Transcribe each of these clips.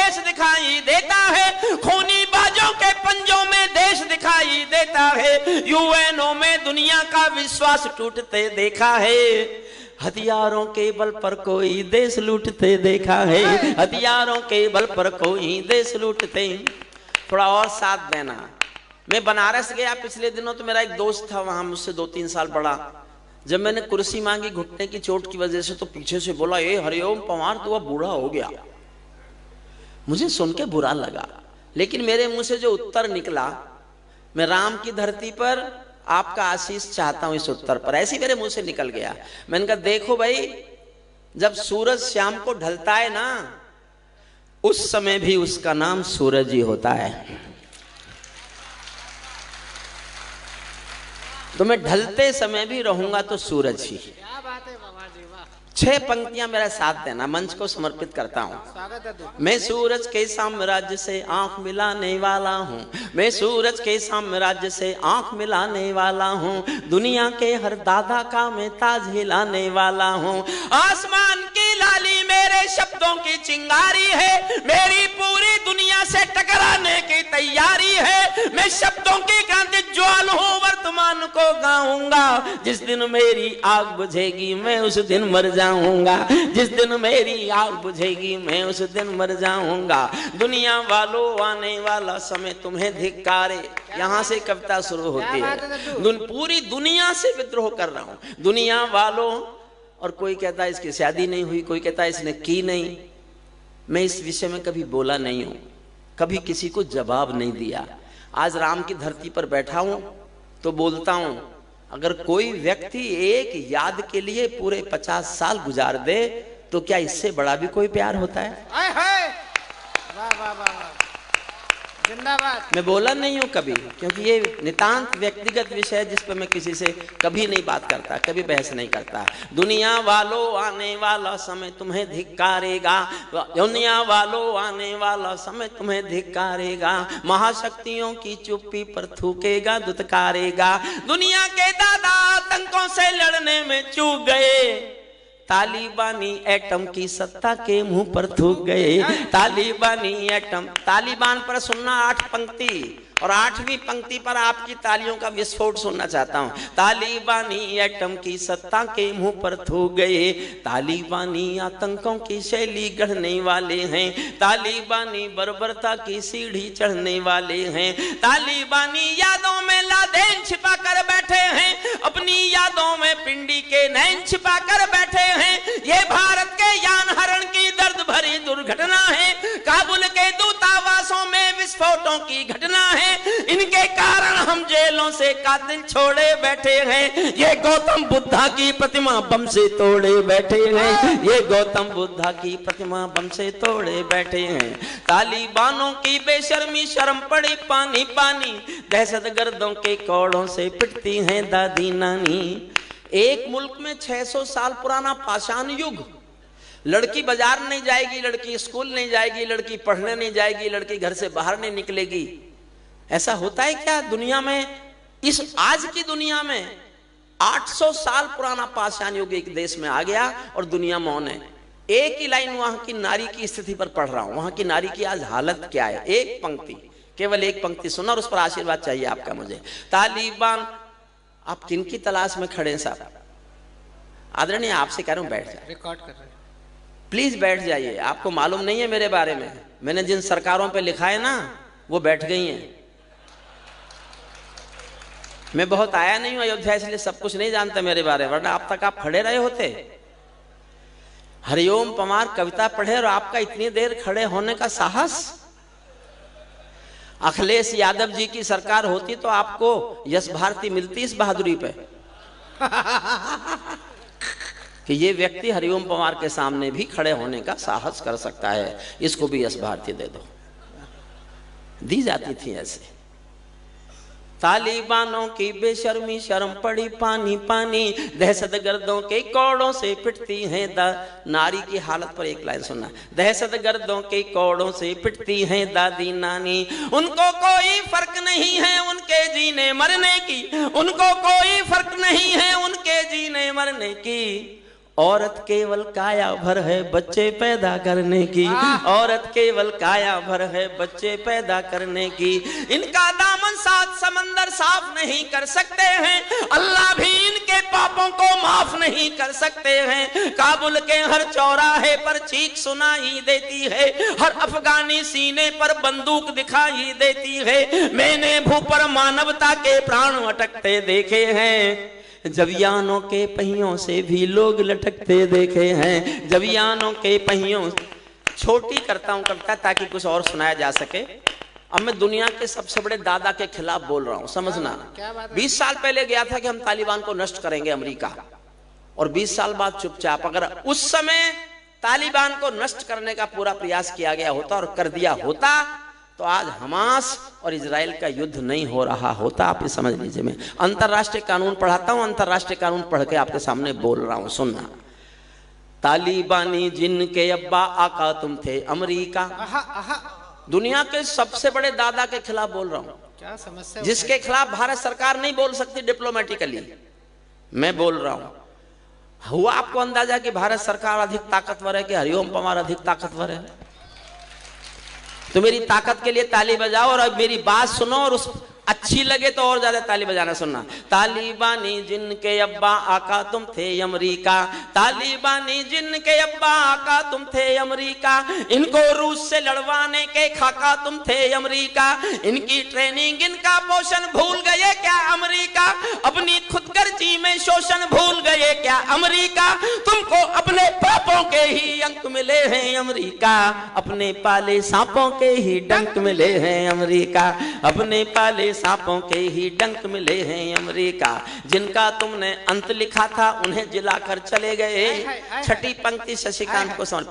देश दिखाई देता है, खूनी बाजों के पंजों में देश दिखाई देता है, यूएनओ में दुनिया का विश्वास टूटते देखा है, हथियारों के बल पर कोई देश लूटते देखा है, हथियारों के बल पर कोई देश लूटते। थोड़ा और साथ देना। मैं बनारस गया पिछले दिनों, तो मेरा एक दोस्त था वहां, मुझसे 2-3 साल बड़ा। जब मैंने कुर्सी मांगी घुटने की चोट की वजह से, तो पीछे से बोला, ए हरिओम पंवार तू अब बूढ़ा हो गया। मुझे सुन के बुरा लगा, लेकिन मेरे मुंह से जो उत्तर निकला, मैं राम की धरती पर आपका आशीष चाहता हूं इस उत्तर पर, ऐसी मेरे मुंह से निकल गया। मैंने कहा देखो भाई, जब सूरज शाम को ढलता है ना, उस समय भी उसका नाम सूरज ही होता है। तो मैं ढलते समय भी रहूंगा तो सूरज ही। क्या बात है बाबा जी, वाह। 6 पंक्तियां मेरा साथ देना, मंच को समर्पित करता हूं। मैं सूरज के साम्राज्य से आंख मिलाने वाला हूं, मैं सूरज के साम्राज्य से आंख मिलाने वाला हूं, दुनिया के हर दादा का मैं ताज हिलाने वाला हूं। आसमान की लाली मेरे शब्दों की चिंगारी है, मेरी पूरी दुनिया से टकराने की तैयारी है। मैं शब्दों की क्रांति ज्वाल हूं, वर्तमान को गाऊंगा। जिस दिन मेरी आग बुझेगी मैं उस दिन मर जाऊंगा, जिस दिन मेरी आग बुझेगी मैं उस दिन मर जाऊंगा। दुनिया वालों आने वाला समय तुम्हें धिक्कारे। यहाँ से कविता शुरू होती है। पूरी दुनिया से विद्रोह कर रहा हूं, दुनिया वालों। और कोई कहता है इसकी शादी नहीं हुई, कोई कहता है इसने की नहीं। मैं इस विषय में कभी बोला नहीं हूं, कभी किसी को जवाब नहीं दिया। आज राम की धरती पर बैठा हूं तो बोलता हूं, अगर कोई व्यक्ति एक याद के लिए पूरे 50 साल गुजार दे, तो क्या इससे बड़ा भी कोई प्यार होता है? वाह वाह वाह, जिंदाबाद। मैं बोला नहीं हूं कभी, क्योंकि ये नितांत व्यक्तिगत विषय है जिस पर मैं किसी से कभी नहीं बात करता, कभी बहस नहीं करता। दुनिया वालों आने वाला समय तुम्हें धिक्कारेगा, दुनिया वालों आने वाला समय तुम्हें धिक्कारेगा, महाशक्तियों की चुप्पी पर थूकेगा, दुत्कारेगा। दुनिया के दादा आतंकों से लड़ने में चूक गए, तालिबानी एटम की सत्ता के मुंह पर थूक गए, तालिबानी एटम। तालिबान पर सुनना 8 पंक्ति, और 8वीं पंक्ति पर आपकी तालियों का विस्फोट सुनना चाहता हूं। तालिबानी एटम की सत्ता के मुंह पर थूक गए, तालिबानी आतंकों की शैली गढ़ने वाले हैं, तालिबानी बर्बरता की सीढ़ी चढ़ने वाले हैं, तालिबानी यादों में लादेन छिपा कर बैठे हैं, अपनी यादों में पिंडी के नैन छिपा कर बैठे हैं। ये भारत के यान हरण की दर्द भरी दुर्घटना है, काबुल के दूतावासों में विस्फोटों की घटना है, इनके कारण हम जेलों से कातिल छोड़े बैठे हैं। ये गौतम बुद्धा की प्रतिमा बम से तोड़े बैठे हैं, ये गौतम बुद्धा की प्रतिमा बम से तोड़े बैठे हैं। तालिबानों की बेशर्मी शर्म पड़ी पानी पानी, दहशतगर्दों के कौड़ों से पिटती हैं दादी नानी। एक मुल्क में 600 साल पुराना पाषाण युग, लड़की बाजार नहीं जाएगी, लड़की स्कूल नहीं जाएगी, लड़की पढ़ने नहीं जाएगी, लड़की घर से बाहर नहीं निकलेगी। ऐसा होता है क्या दुनिया में? इस आज की दुनिया में 800 साल पुराना पाषाण युग एक देश में आ गया और दुनिया मौन है। एक ही लाइन वहां की नारी की स्थिति पर पढ़ रहा हूं, वहां की नारी की आज हालत क्या है। एक पंक्ति, केवल एक पंक्ति सुना और उस पर आशीर्वाद चाहिए आपका मुझे। तालिबान, आप किनकी तलाश में खड़े हैं साहब? आदरणीय आपसे कह रहा हूं बैठ जाए, रिकॉर्ड कर रहे हैं, प्लीज बैठ जाइए। आपको मालूम नहीं है मेरे बारे में, मैंने जिन सरकारों पे लिखा है ना वो बैठ गई हैं। मैं बहुत आया नहीं हूं अयोध्या, इसलिए सब कुछ नहीं जानता मेरे बारे में, वरना आप तक आप खड़े रहे होते। हरिओम पंवार कविता पढ़े और आपका इतनी देर खड़े होने का साहस। अखिलेश यादव जी की सरकार होती तो आपको यश भारती मिलती इस बहादुरी पे कि ये व्यक्ति हरिओम पंवार के सामने भी खड़े होने का साहस कर सकता है, इसको भी यश भारती दे दो। दी जाती थी ऐसे। तालिबानों की बेशर्मी शर्म पड़ी पानी पानी, दहशतगर्दों के कौड़ों से पिटती हैं नारी की हालत पर एक लाइन सुनना। दहशतगर्दों के कौड़ों से पिटती हैं दादी नानी, उनको कोई फर्क नहीं है उनके जीने मरने की, उनको कोई फर्क नहीं है उनके जीने मरने की। औरत केवल काया भर है बच्चे पैदा करने की, औरत केवल काया भर है बच्चे पैदा करने की। इनका दामन सात समंदर साफ नहीं कर सकते हैं, अल्लाह भी इनके पापों को माफ नहीं कर सकते हैं। काबुल के हर चौराहे पर चीख सुनाई देती है, हर अफगानी सीने पर बंदूक दिखाई देती है। मैंने भू पर मानवता के प्राण अटकते देखे हैं, जबियानों के पहियों से भी लोग लटकते देखे हैं, जबियानों के पहियों। छोटी करता हूं कविता ताकि कुछ और सुनाया जा सके। अब मैं दुनिया के सबसे बड़े दादा के खिलाफ बोल रहा हूं, समझना। 20 साल पहले गया था कि हम तालिबान को नष्ट करेंगे अमेरिका, और 20 साल बाद चुपचाप। अगर उस समय तालिबान को नष्ट करने का पूरा प्रयास किया गया होता और कर दिया होता तो आज हमास और इजराइल का युद्ध नहीं हो रहा होता। आप ये समझ लीजिए। मैं अंतरराष्ट्रीय कानून पढ़ाता हूं, अंतरराष्ट्रीय कानून पढ़ के आपके सामने बोल रहा हूं, सुनना। तालिबानी जिनके अब्बा आका तुम थे अमेरिका, दुनिया के सबसे बड़े दादा के खिलाफ बोल रहा हूं। क्या समस्या, जिसके खिलाफ भारत सरकार नहीं बोल सकती डिप्लोमेटिकली, मैं बोल रहा हूं। हुआ आपको अंदाजा कि भारत सरकार अधिक ताकतवर है कि हरिओम पवार अधिक ताकतवर है? तो मेरी ताकत के लिए ताली बजाओ और अब मेरी बात सुनो, और उस अच्छी लगे तो और ज्यादा ताली बजाना सुनना। तालिबानी जिनके अब्बा आका तुम थे अमेरिका, तालिबानी जिनके अब्बा आका तुम थे अमेरिका, इनको रूस से लड़वाने के खाका तुम थे अमेरिका। इनकी ट्रेनिंग इनका पोषण भूल गए क्या अमेरिका, अपनी खुदगर्जी में शोषण भूल गए क्या अमेरिका। तुमको अपने पापों के ही अंक मिले हैं अमेरिका, अपने पाले सांपों के ही डंक मिले हैं अमेरिका, अपने पाले सांपों के ही डंक मिले हैं अमेरिका। जिनका तुमने अंत लिखा था उन्हें जिलाकर चले गए। छठी पंक्ति शशिकांत को समझ,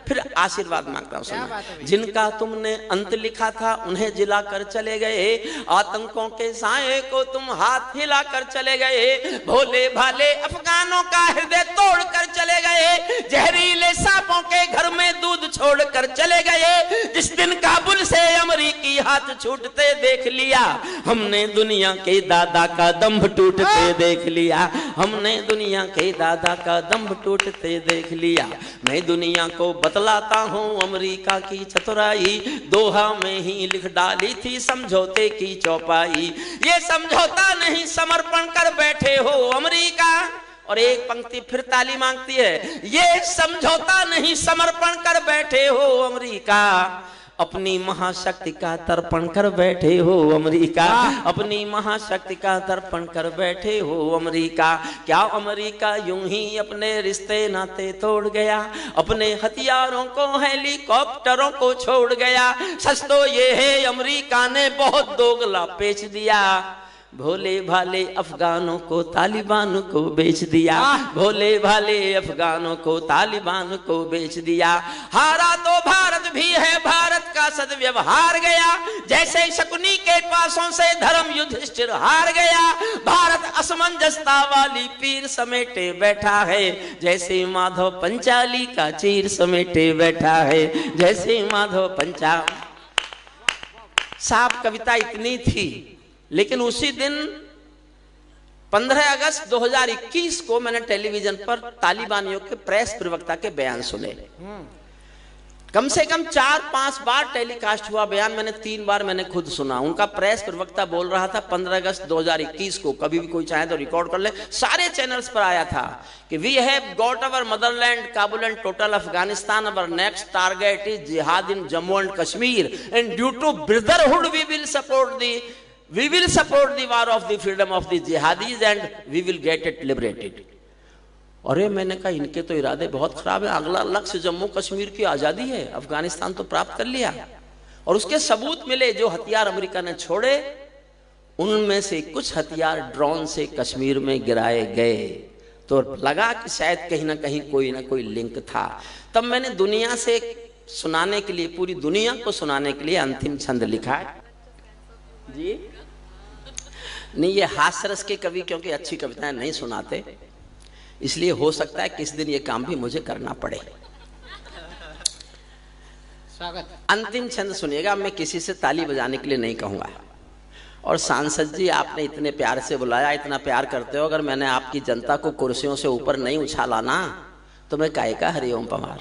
फिर आशीर्वाद मांगता हूं, सुनना। जिनका तुमने अंत लिखा था उन्हें जिलाकर चले गए, आतंकों के साए को तुम हाथ हिलाकर चले गए। भोले भाले अफगानों का हृदय तोड़कर चले गए, जहरीले सांपों के घर में दूध छोड़कर चले गए। जिस दिन काबुल से अमेरिकी हाथ छूटते देख लिया, हमने दुनिया के दादा का दम्भ टूटते देख लिया, हमने दुनिया के दादा का दम्भ टूटते देख लिया। मैं दुनिया को बतलाता हूँ अमेरिका की चतुराई, दोहा में ही लिख डाली थी समझौते की चौपाई। ये समझौता नहीं समर्पण कर बैठे हो अमेरिका। और एक पंक्ति फिर ताली मांगती है, ये समझौता नहीं समर्पण कर बैठे हो अमेरिका, अपनी महाशक्ति का तर्पण कर बैठे हो अमेरिका, अपनी महाशक्ति का तर्पण कर बैठे हो अमेरिका। क्या अमेरिका यूं ही अपने रिश्ते नाते तोड़ गया, अपने हथियारों को हेलीकॉप्टरों को छोड़ गया। सच तो ये है अमेरिका ने बहुत दोगला पेच दिया, भोले भाले अफगानों को तालिबान को बेच दिया, भोले भाले अफगानों को तालिबान को बेच दिया। हारा तो भारत भी है, भारत का सद्व्यवहार गया, जैसे शकुनी के पासों से धर्म युधिष्ठिर हार गया। भारत असमंजसता वाली पीर समेटे बैठा है, जैसे माधव पंचाली का चीर समेटे बैठा है, जैसे माधव पंचा। साफ कविता इतनी थी, लेकिन उसी दिन 15 अगस्त 2021 को मैंने टेलीविजन पर तालिबानियों के प्रेस प्रवक्ता के बयान सुने। कम से कम 4-5 बार टेलीकास्ट हुआ बयान, मैंने 3 बार मैंने खुद सुना। उनका प्रेस प्रवक्ता बोल रहा था 15 अगस्त 2021 को, कभी भी कोई चाहे तो रिकॉर्ड कर ले, सारे चैनल्स पर आया था कि we have got our motherland Kabul and total Afghanistan, our next target is जिहाद in Jammu and Kashmir, and due to brotherhood we will support the war of the freedom of the jihadis and we will get it liberated। अरे मैंने कहा इनके तो इरादे बहुत खराब है, अगला लक्ष्य जम्मू कश्मीर की आजादी है, अफगानिस्तान तो प्राप्त कर लिया। और उसके सबूत मिले, जो हथियार अमेरिका ने छोड़े उनमें से कुछ हथियार ड्रोन से कश्मीर में गिराए गए। तो लगा कि शायद कहीं ना कहीं कोई ना कोई लिंक था। तब मैंने दुनिया से सुनाने के लिए, पूरी दुनिया को सुनाने के लिए अंतिम छंद लिखा जी। नहीं, ये हास्यरस के कवि क्योंकि अच्छी कविताएं नहीं सुनाते, इसलिए हो सकता है किस दिन ये काम भी मुझे करना पड़े। स्वागत। अंतिम छंद सुनिएगा, मैं किसी से ताली बजाने के लिए नहीं कहूंगा। और सांसद जी, आपने इतने प्यार से बुलाया, इतना प्यार करते हो, अगर मैंने आपकी जनता को कुर्सियों से ऊपर नहीं उछाला ना तो मैं काहे का हरिओम पवार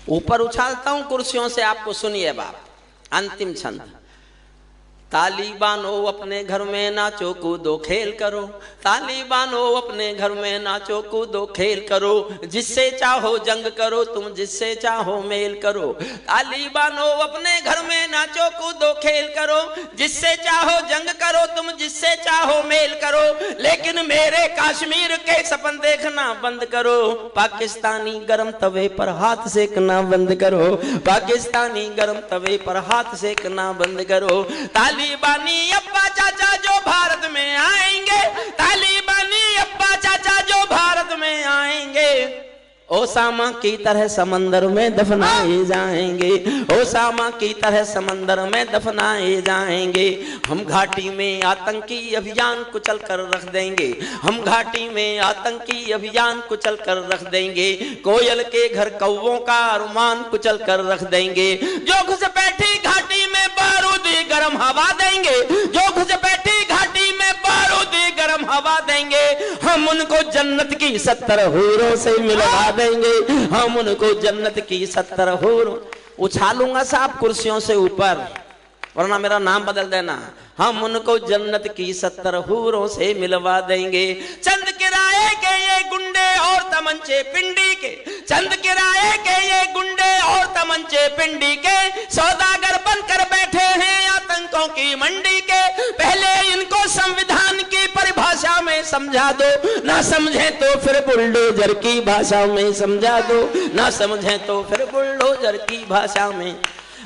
ऊपर उछालता हूं कुर्सियों से। आपको सुनिए बाप, अंतिम छंद। तालिबानो अपने घर में नाचो कूदो खेल करो, तालिबानो अपने घर में नाचो कूदो खेल करो, जिससे चाहो जंग करो तुम, जिससे चाहो मेल करो। तालिबानो अपने घर में नाचो कूदो खेल करो, जिससे चाहो जंग करो तुम, जिससे चाहो मेल करो, लेकिन मेरे कश्मीर के सपन देखना बंद करो। पाकिस्तानी गरम तवे पर हाथ सेकना बंद करो, पाकिस्तानी गरम तवे पर हाथ सेकना बंद करो। तालिबानी अब्बा चाचा जो भारत में आएंगे, तालिबानी अब्बा चाचा जो भारत में आएंगे, ओसामा की तरह समंदर में दफनाए जाएंगे, ओसामा की तरह समंदर में दफनाए जाएंगे। हम घाटी में आतंकी अभियान कुचल कर रख देंगे, हम घाटी में आतंकी अभियान कुचल कर रख देंगे। कोयल के घर कौवों का अरमान कुचल कर रख देंगे। जो घुसपैठी घाटी में बारूदी गर्म हवा देंगे, जो घुसपैठी घाटी में बारूदी गर्म हवा देंगे, हम उनको जन्नत की 70 हूरों से मिलवा देंगे, हम उनको जन्नत की 70 हूर। उछालूंगा साहब कुर्सियों से ऊपर, वरना मेरा नाम बदल देना। हम उनको जन्नत की 70 हूरों से मिलवा देंगे। चंद किराए के ये गुंडे और तमंचे पिंडी के, चंद किराए के ये गुंडे और तमंचे पिंडी के, सौदागर बनकर बैठे हैं आतंकों की मंडी के। पहले इनको संविधान की परिभाषा में समझा दो, ना समझे तो फिर बुलडोजर की भाषा में समझा दो, ना समझे तो फिर बुलडोजर की भाषा में।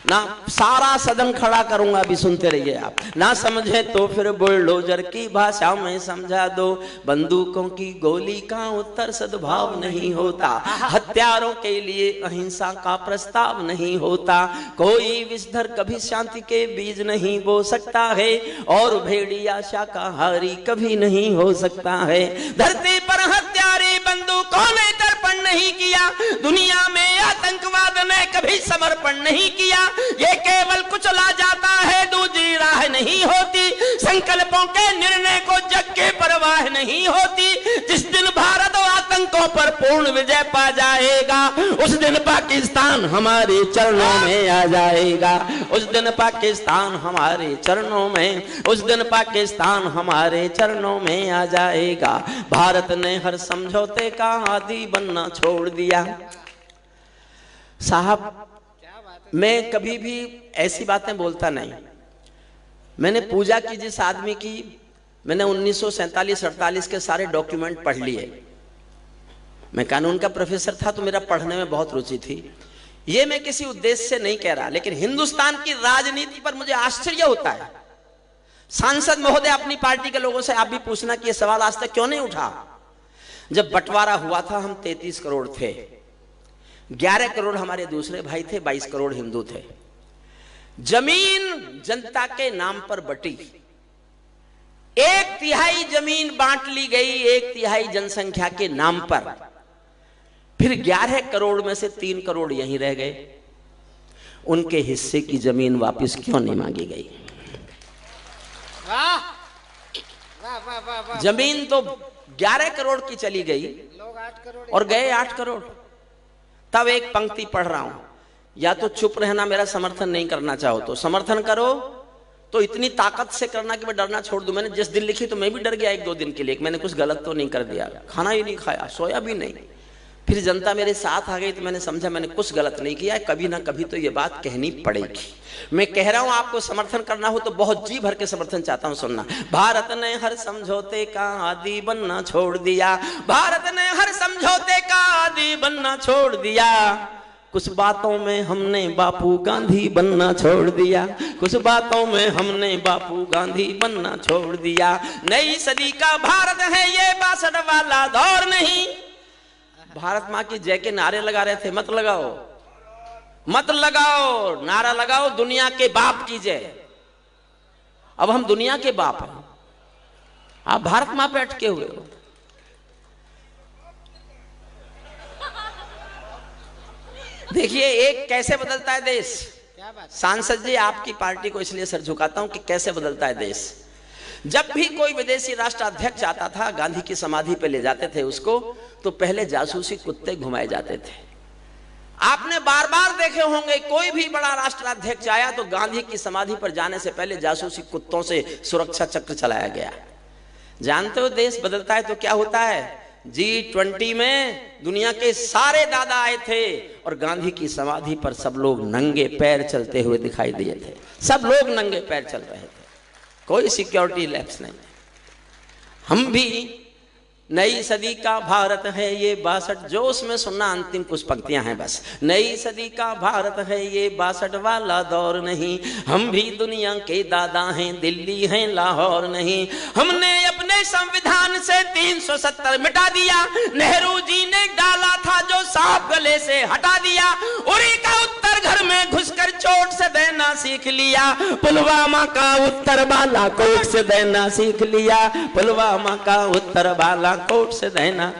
ना सारा सदन खड़ा करूंगा, अभी सुनते रहिए आप। ना समझे तो फिर बुलडोजर की भाषा में समझा दो। बंदूकों की गोली का उत्तर सद्भाव नहीं होता, हथियारों के लिए अहिंसा का प्रस्ताव नहीं होता। कोई विषधर कभी शांति के बीज नहीं बो सकता है, और भेड़िया शाकाहारी कभी नहीं हो सकता है। धरती पर हत्यारे बंदूकों ने तर्पण नहीं किया, दुनिया में आतंकवाद ने कभी समर्पण नहीं किया। ये केवल कुचला जाता है, दूसरी राह नहीं होती। संकल्पों के निर्णय को जग के परवाह नहीं होती। जिस दिन भारत आतंकों पर पूर्ण विजय पा जाएगा, उस दिन पाकिस्तान हमारे चरणों में आ जाएगा, उस दिन पाकिस्तान हमारे चरणों में, उस दिन पाकिस्तान हमारे चरणों में आ जाएगा। भारत ने हर समझौते का आदी बनना छोड़ दिया। साहब, मैं कभी भी ऐसी बातें बोलता नहीं। मैंने पूजा की जिस आदमी की, मैंने 1947-48 के सारे डॉक्यूमेंट पढ़ लिए। मैं कानून का प्रोफेसर था तो मेरा पढ़ने में बहुत रुचि थी। ये मैं किसी उद्देश्य से नहीं कह रहा, लेकिन हिंदुस्तान की राजनीति पर मुझे आश्चर्य होता है। सांसद महोदय, अपनी पार्टी के लोगों से आप भी पूछना कि यह सवाल आज तक क्यों नहीं उठा। जब बंटवारा हुआ था हम 33 करोड़ थे, 11 करोड़ हमारे दूसरे भाई थे, 22 करोड़ हिंदू थे। जमीन जनता के नाम पर बटी, 1/3 जमीन बांट ली गई 1/3 जनसंख्या के नाम पर। फिर 11 करोड़ में से 3 करोड़ यहीं रह गए। उनके हिस्से की जमीन वापस क्यों नहीं मांगी गई? जमीन तो 11 करोड़ की चली गई, लोग 8 करोड़ और गए 8 करोड़। तब एक पंक्ति पढ़ रहा हूं, या तो चुप रहना, मेरा समर्थन नहीं करना चाहो तो समर्थन करो, तो इतनी ताकत से करना कि मैं डरना छोड़ दूं। मैंने जिस दिन लिखी तो मैं भी डर गया 1-2 दिन के लिए, मैंने कुछ गलत तो नहीं कर दिया, खाना ही नहीं खाया, सोया भी नहीं। फिर जनता मेरे साथ आ गई तो मैंने समझा मैंने कुछ गलत नहीं किया, कभी ना कभी तो ये बात कहनी पड़ेगी। मैं कह रहा हूं, आपको समर्थन करना हो तो बहुत जी भर के समर्थन चाहता हूं, सुनना। भारत ने हर समझौते का आदी बनना छोड़ दिया, भारत ने हर समझौते का आदी बनना छोड़ दिया। कुछ बातों में हमने बापू गांधी बनना छोड़ दिया, कुछ बातों में हमने बापू गांधी बनना छोड़ दिया। नई सदी का भारत है ये 62 वाला दौर नहीं। भारत माँ की जय के नारे लगा रहे थे, मत लगाओ, मत लगाओ, नारा लगाओ दुनिया के बाप की जय। अब हम दुनिया के बाप हैं, आप भारत माँ पे अटके हुए हो। देखिए एक कैसे बदलता है देश। क्या सांसद जी, आपकी पार्टी को इसलिए सर झुकाता हूं कि कैसे बदलता है देश। जब भी कोई विदेशी राष्ट्राध्यक्ष आता था, गांधी की समाधि पे ले जाते थे उसको, तो पहले जासूसी कुत्ते घुमाए जाते थे। आपने बार बार देखे होंगे, कोई भी बड़ा राष्ट्राध्यक्ष आया तो गांधी की समाधि पर जाने से पहले जासूसी कुत्तों से सुरक्षा चक्र चलाया गया। जानते हो देश बदलता है तो क्या होता है? G20 में दुनिया के सारे दादा आए थे और गांधी की समाधि पर सब लोग नंगे पैर चलते हुए दिखाई दिए थे। सब लोग नंगे पैर चल रहे थे, कोई सिक्योरिटी लैप्स नहीं। हम भी नई सदी का भारत है ये 62, जो उसमें सुनना अंतिम कुछ पंक्तियां हैं बस। नई सदी का भारत है ये 62 वाला दौर नहीं, हम भी दुनिया के दादा हैं, दिल्ली हैं लाहौर नहीं। हमने अपने संविधान से 370 मिटा दिया, नेहरू जी ने डाला था जो सांप गले से हटा दिया। उरी का उत्तर घर में घुसकर चोट से देना सीख लिया, पुलवामा का उत्तर बालाकोट से देना सीख लिया, पुलवामा का उत्तर बालाकोट से देना।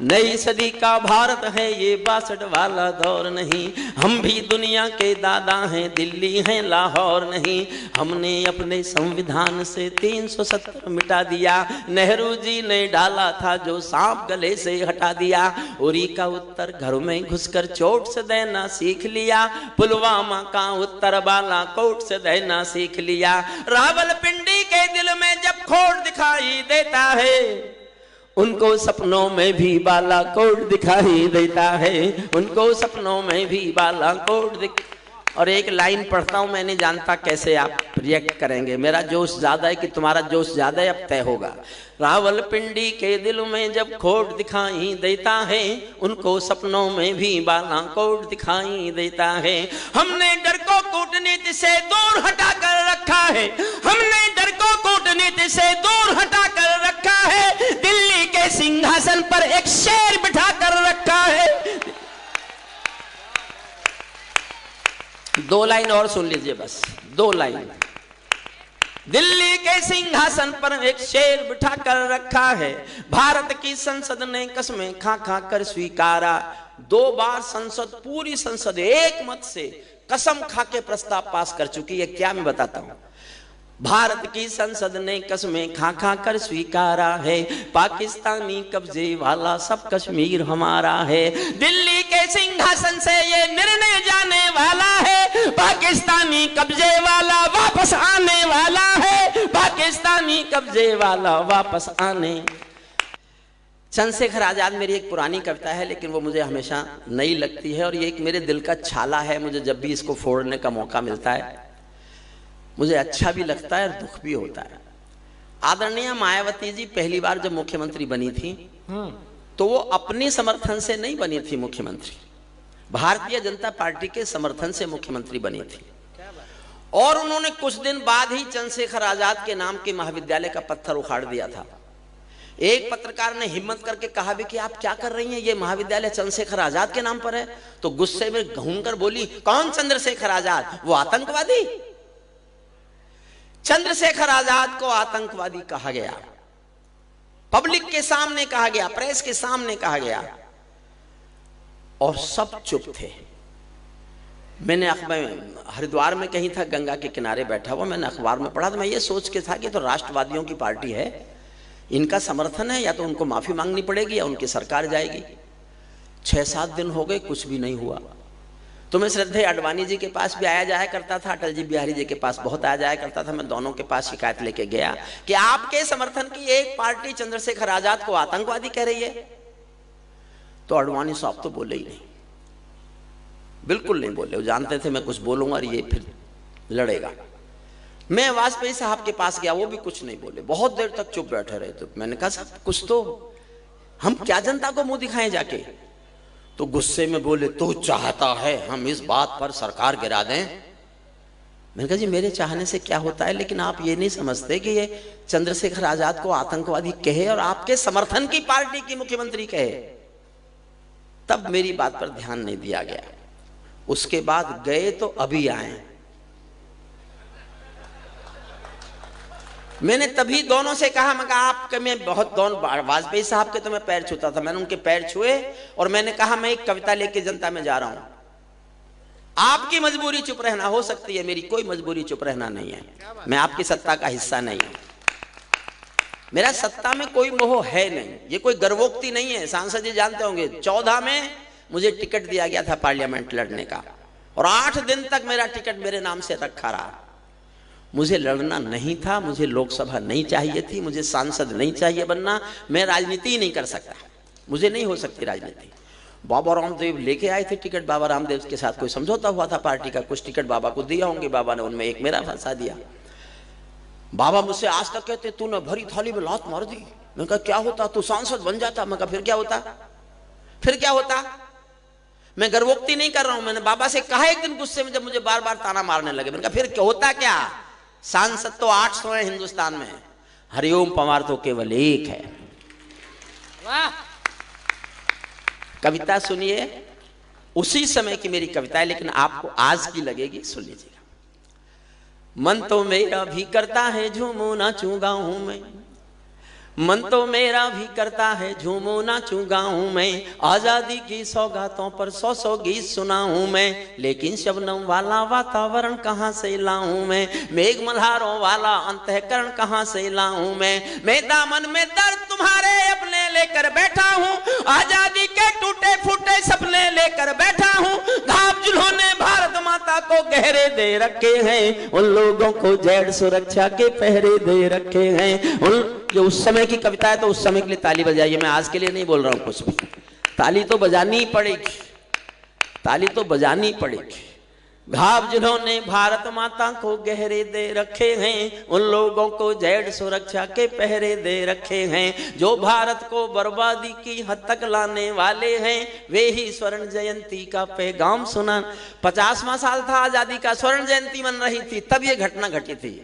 नई सदी का भारत है ये 62 वाला दौर नहीं, हम भी दुनिया के दादा हैं, दिल्ली हैं लाहौर नहीं। हमने अपने संविधान से 370 मिटा दिया, नेहरू जी ने डाला था जो सांप गले से हटा दिया। उरी का उत्तर घर में घुसकर चोट से देना सीख लिया, पुलवामा का उत्तर बालाकोट से देना सीख लिया। रावलपिंडी के दिल में जब खोट दिखाई देता है, उनको सपनों में भी बालाकोट दिखाई देता है, उनको सपनों में भी बालाकोट और एक लाइन पढ़ता हूं, मैं नहीं जानता कैसे आप रिएक्ट करेंगे। मेरा जोश ज्यादा है कि तुम्हारा जोश ज्यादा है, अब तय होगा। रावलपिंडी के दिल में जब खोट दिखाई देता है, उनको सपनों में भी बालाकोट दिखाई देता है। हमने डर को कूटनीति से दूर हटा कर रखा है, हमने डर को कूटनीति से दूर हटा कर रखा है। दिल्ली के सिंहासन पर एक शेर बिठा कर रखा है। 2 लाइन और सुन लीजिए बस, 2 लाइन। दिल्ली के सिंहासन पर एक शेर बिठा कर रखा है, भारत की संसद ने कसमें खा खा कर स्वीकारा। 2 बार संसद, पूरी संसद एक मत से कसम खा के प्रस्ताव पास कर चुकी है। क्या मैं बताता हूं, भारत की संसद ने कसमें खा खा कर स्वीकारा है, पाकिस्तानी कब्जे वाला सब कश्मीर हमारा है। दिल्ली के सिंहासन से ये निर्णय जाने वाला है, पाकिस्तानी कब्जे वाला वापस आने वाला है, पाकिस्तानी कब्जे वाला वापस आने। चंद्रशेखर आजाद मेरी एक पुरानी कविता है, लेकिन वो मुझे हमेशा नई लगती है और ये एक मेरे दिल का छाला है। मुझे जब भी इसको फोड़ने का मौका मिलता है मुझे अच्छा भी लगता है और दुख भी होता है। आदरणीय मायावती जी पहली बार जब मुख्यमंत्री बनी थी तो वो अपने समर्थन से नहीं बनी थी मुख्यमंत्री, भारतीय जनता पार्टी के समर्थन से मुख्यमंत्री बनी थी। और उन्होंने कुछ दिन बाद ही चंद्रशेखर आजाद के नाम के महाविद्यालय का पत्थर उखाड़ दिया था। एक पत्रकार ने हिम्मत करके कहा भी कि आप क्या कर रही हैं, ये महाविद्यालय चंद्रशेखर आजाद के नाम पर है। तो गुस्से में घूमकर बोली, कौन चंद्रशेखर आजाद, वो आतंकवादी। चंद्रशेखर आजाद को आतंकवादी कहा गया, पब्लिक के सामने कहा गया, प्रेस के सामने कहा गया और सब चुप थे। मैंने हरिद्वार में कहीं था, गंगा के किनारे बैठा हुआ, मैंने अखबार में पढ़ा तो मैं ये सोच के था कि तो राष्ट्रवादियों की पार्टी है, इनका समर्थन है, या तो उनको माफी मांगनी पड़ेगी या उनकी सरकार जाएगी। 6-7 दिन हो गए, कुछ भी नहीं हुआ। तो मैं श्रद्धेय आडवाणी जी के पास भी आया जाया करता था, अटल जी बिहारी जी के पास बहुत आया जाया करता था। मैं दोनों के पास शिकायत लेके गया कि आपके समर्थन की एक पार्टी चंद्रशेखर आजाद को आतंकवादी कह रही है। तो आडवाणी साहब तो बोले ही नहीं, बिल्कुल नहीं बोले। वो जानते थे मैं कुछ बोलूंगा और ये फिर लड़ेगा। मैं वाजपेयी साहब के पास गया, वो भी कुछ नहीं बोले, बहुत देर तक चुप बैठे रहे। तो मैंने कहा साहब कुछ तो, हम क्या जनता को मुंह दिखाएं जाके। तो गुस्से में बोले, तू चाहता है हम इस बात पर सरकार गिरा दें। मैंने कहा जी मेरे चाहने से क्या होता है, लेकिन आप ये नहीं समझते कि ये चंद्रशेखर आजाद को आतंकवादी कहे और आपके समर्थन की पार्टी की मुख्यमंत्री कहे। तब मेरी बात पर ध्यान नहीं दिया गया। उसके बाद गए तो अभी आए। मैंने तभी दोनों से कहा, मैं आपके मैं बहुत वाजपेयी साहब के तो मैं पैर छूता था, मैंने उनके पैर छुए और मैंने कहा मैं एक कविता लेके जनता में जा रहा हूं। आपकी मजबूरी चुप रहना हो सकती है, मेरी कोई मजबूरी चुप रहना नहीं है। मैं आपकी सत्ता का हिस्सा नहीं हूं, मेरा सत्ता में कोई मोह है नहीं, ये कोई गर्वोक्ति नहीं है। सांसद जी जानते होंगे 14 में मुझे टिकट दिया गया था पार्लियामेंट लड़ने का, और 8 दिन तक मेरा टिकट मेरे नाम से रखा रहा। मुझे लड़ना नहीं था, मुझे लोकसभा नहीं चाहिए थी, मुझे सांसद नहीं चाहिए बनना, मैं राजनीति ही नहीं कर सकता, मुझे नहीं हो सकती राजनीति। बाबा रामदेव लेके आए थे टिकट, बाबा रामदेव के साथ कोई समझौता हुआ था पार्टी का, कुछ टिकट बाबा को दिया होंगे, बाबा ने उनमें एक मेरा फंसा दिया। बाबा मुझसे आज तक कहते तूने भरी थाली में लात मार दी। मैं कहा क्या होता, तू सांसद बन जाता। मैं कहा फिर क्या होता, फिर क्या होता। मैं गर्वोक्ति नहीं कर रहा हूं, मैंने बाबा से कहा एक दिन गुस्से में, जब मुझे बार बार ताना मारने लगे। मैंने कहा फिर क्या होता, क्या सांसद तो 800 है हिंदुस्तान में, हरिओम पंवार तो केवल एक है। वाह, कविता सुनिए, उसी समय की मेरी कविता है, लेकिन आपको आज की लगेगी, सुन लीजिएगा। मन तो मेरा भी करता है झूमू नाचूं गाऊं मैं, मन तो मेरा भी करता है झूमू नाचूं गाऊं मैं, आजादी की सौगातों पर 100 गीत सुनाऊं मैं, लेकिन शबनम वाला वातावरण कहां से लाऊं मैं, मेघ मल्हारों वाला अंतःकरण कहां से लाऊं मैं दामन में दर्द तुम्हारे अपने लेकर बैठा हूं, आजादी के टूटे फूटे सपने लेकर बैठा हूं, घाव जिन्होंने भारत माता को गहरे दे रखे हैं, उन लोगों को जेड सुरक्षा के पहरे दे रखे हैं। उन जो उस समय की कविता है तो उस समय के लिए ताली बजाइए, मैं आज के लिए नहीं बोल रहा हूं कुछ भी। ताली तो बजानी ही पड़ेगी, ताली तो बजानी पड़ेगी। घाव जिन्होंने भारत माता को गहरे दे रखे हैं, उन लोगों को जेड सुरक्षा के पहरे दे रखे हैं, जो भारत को बर्बादी की हद तक लाने वाले हैं, वे ही स्वर्ण जयंती का पैगाम सुना। 50वां साल था आजादी का, स्वर्ण जयंती मन रही थी, तब ये घटना घटी थी।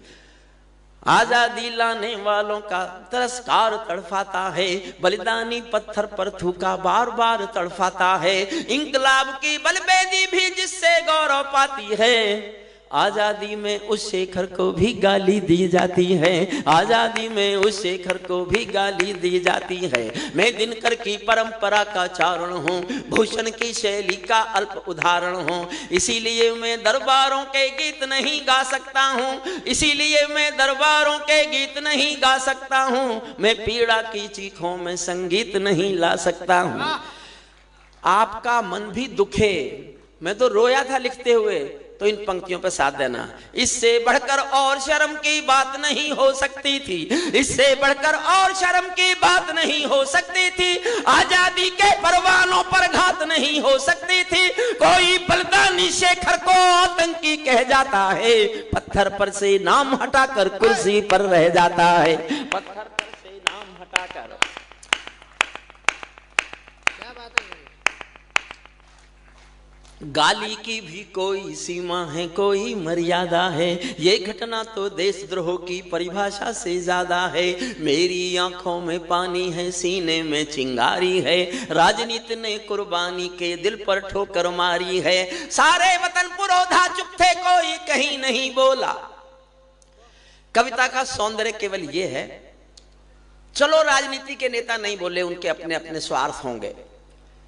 आजादी लाने वालों का तिरस्कार तड़फाता है, बलिदानी पत्थर पर थूका बार बार तड़फाता है, इंकलाब की बलबेदी भी जिससे गौरव पाती है, आजादी में उस शेखर को भी गाली दी जाती है, आजादी में उस शेखर को भी गाली दी जाती है। मैं दिनकर की परंपरा का चारण हूँ, भूषण की शैली का अल्प उदाहरण हूँ, इसीलिए मैं दरबारों के गीत नहीं गा सकता हूँ, इसीलिए मैं दरबारों के गीत नहीं गा सकता हूँ, मैं पीड़ा की चीखों में संगीत नहीं ला सकता हूँ। आपका मन भी दुखे, मैं तो रोया था लिखते हुए, तो इन पंक्तियों पर साथ देना। इससे बढ़कर और शर्म की बात नहीं हो सकती थी, इससे बढ़कर और शर्म की बात नहीं हो सकती थी, आजादी के परवानों पर घात नहीं हो सकती थी, कोई बलिदानी शेखर को आतंकी कह जाता है, पत्थर पर से नाम हटाकर कुर्सी पर रह जाता है, पत्थर पर से नाम हटाकर। क्या बात है। गाली की भी कोई सीमा है, कोई मर्यादा है, ये घटना तो देशद्रोह की परिभाषा से ज्यादा है, मेरी आंखों में पानी है, सीने में चिंगारी है, राजनीति ने कुर्बानी के दिल पर ठोकर मारी है, सारे वतन पुरोधा चुप थे, कोई कहीं नहीं बोला। कविता का सौंदर्य केवल ये है, चलो राजनीति के नेता नहीं बोले, उनके अपने अपने स्वार्थ होंगे।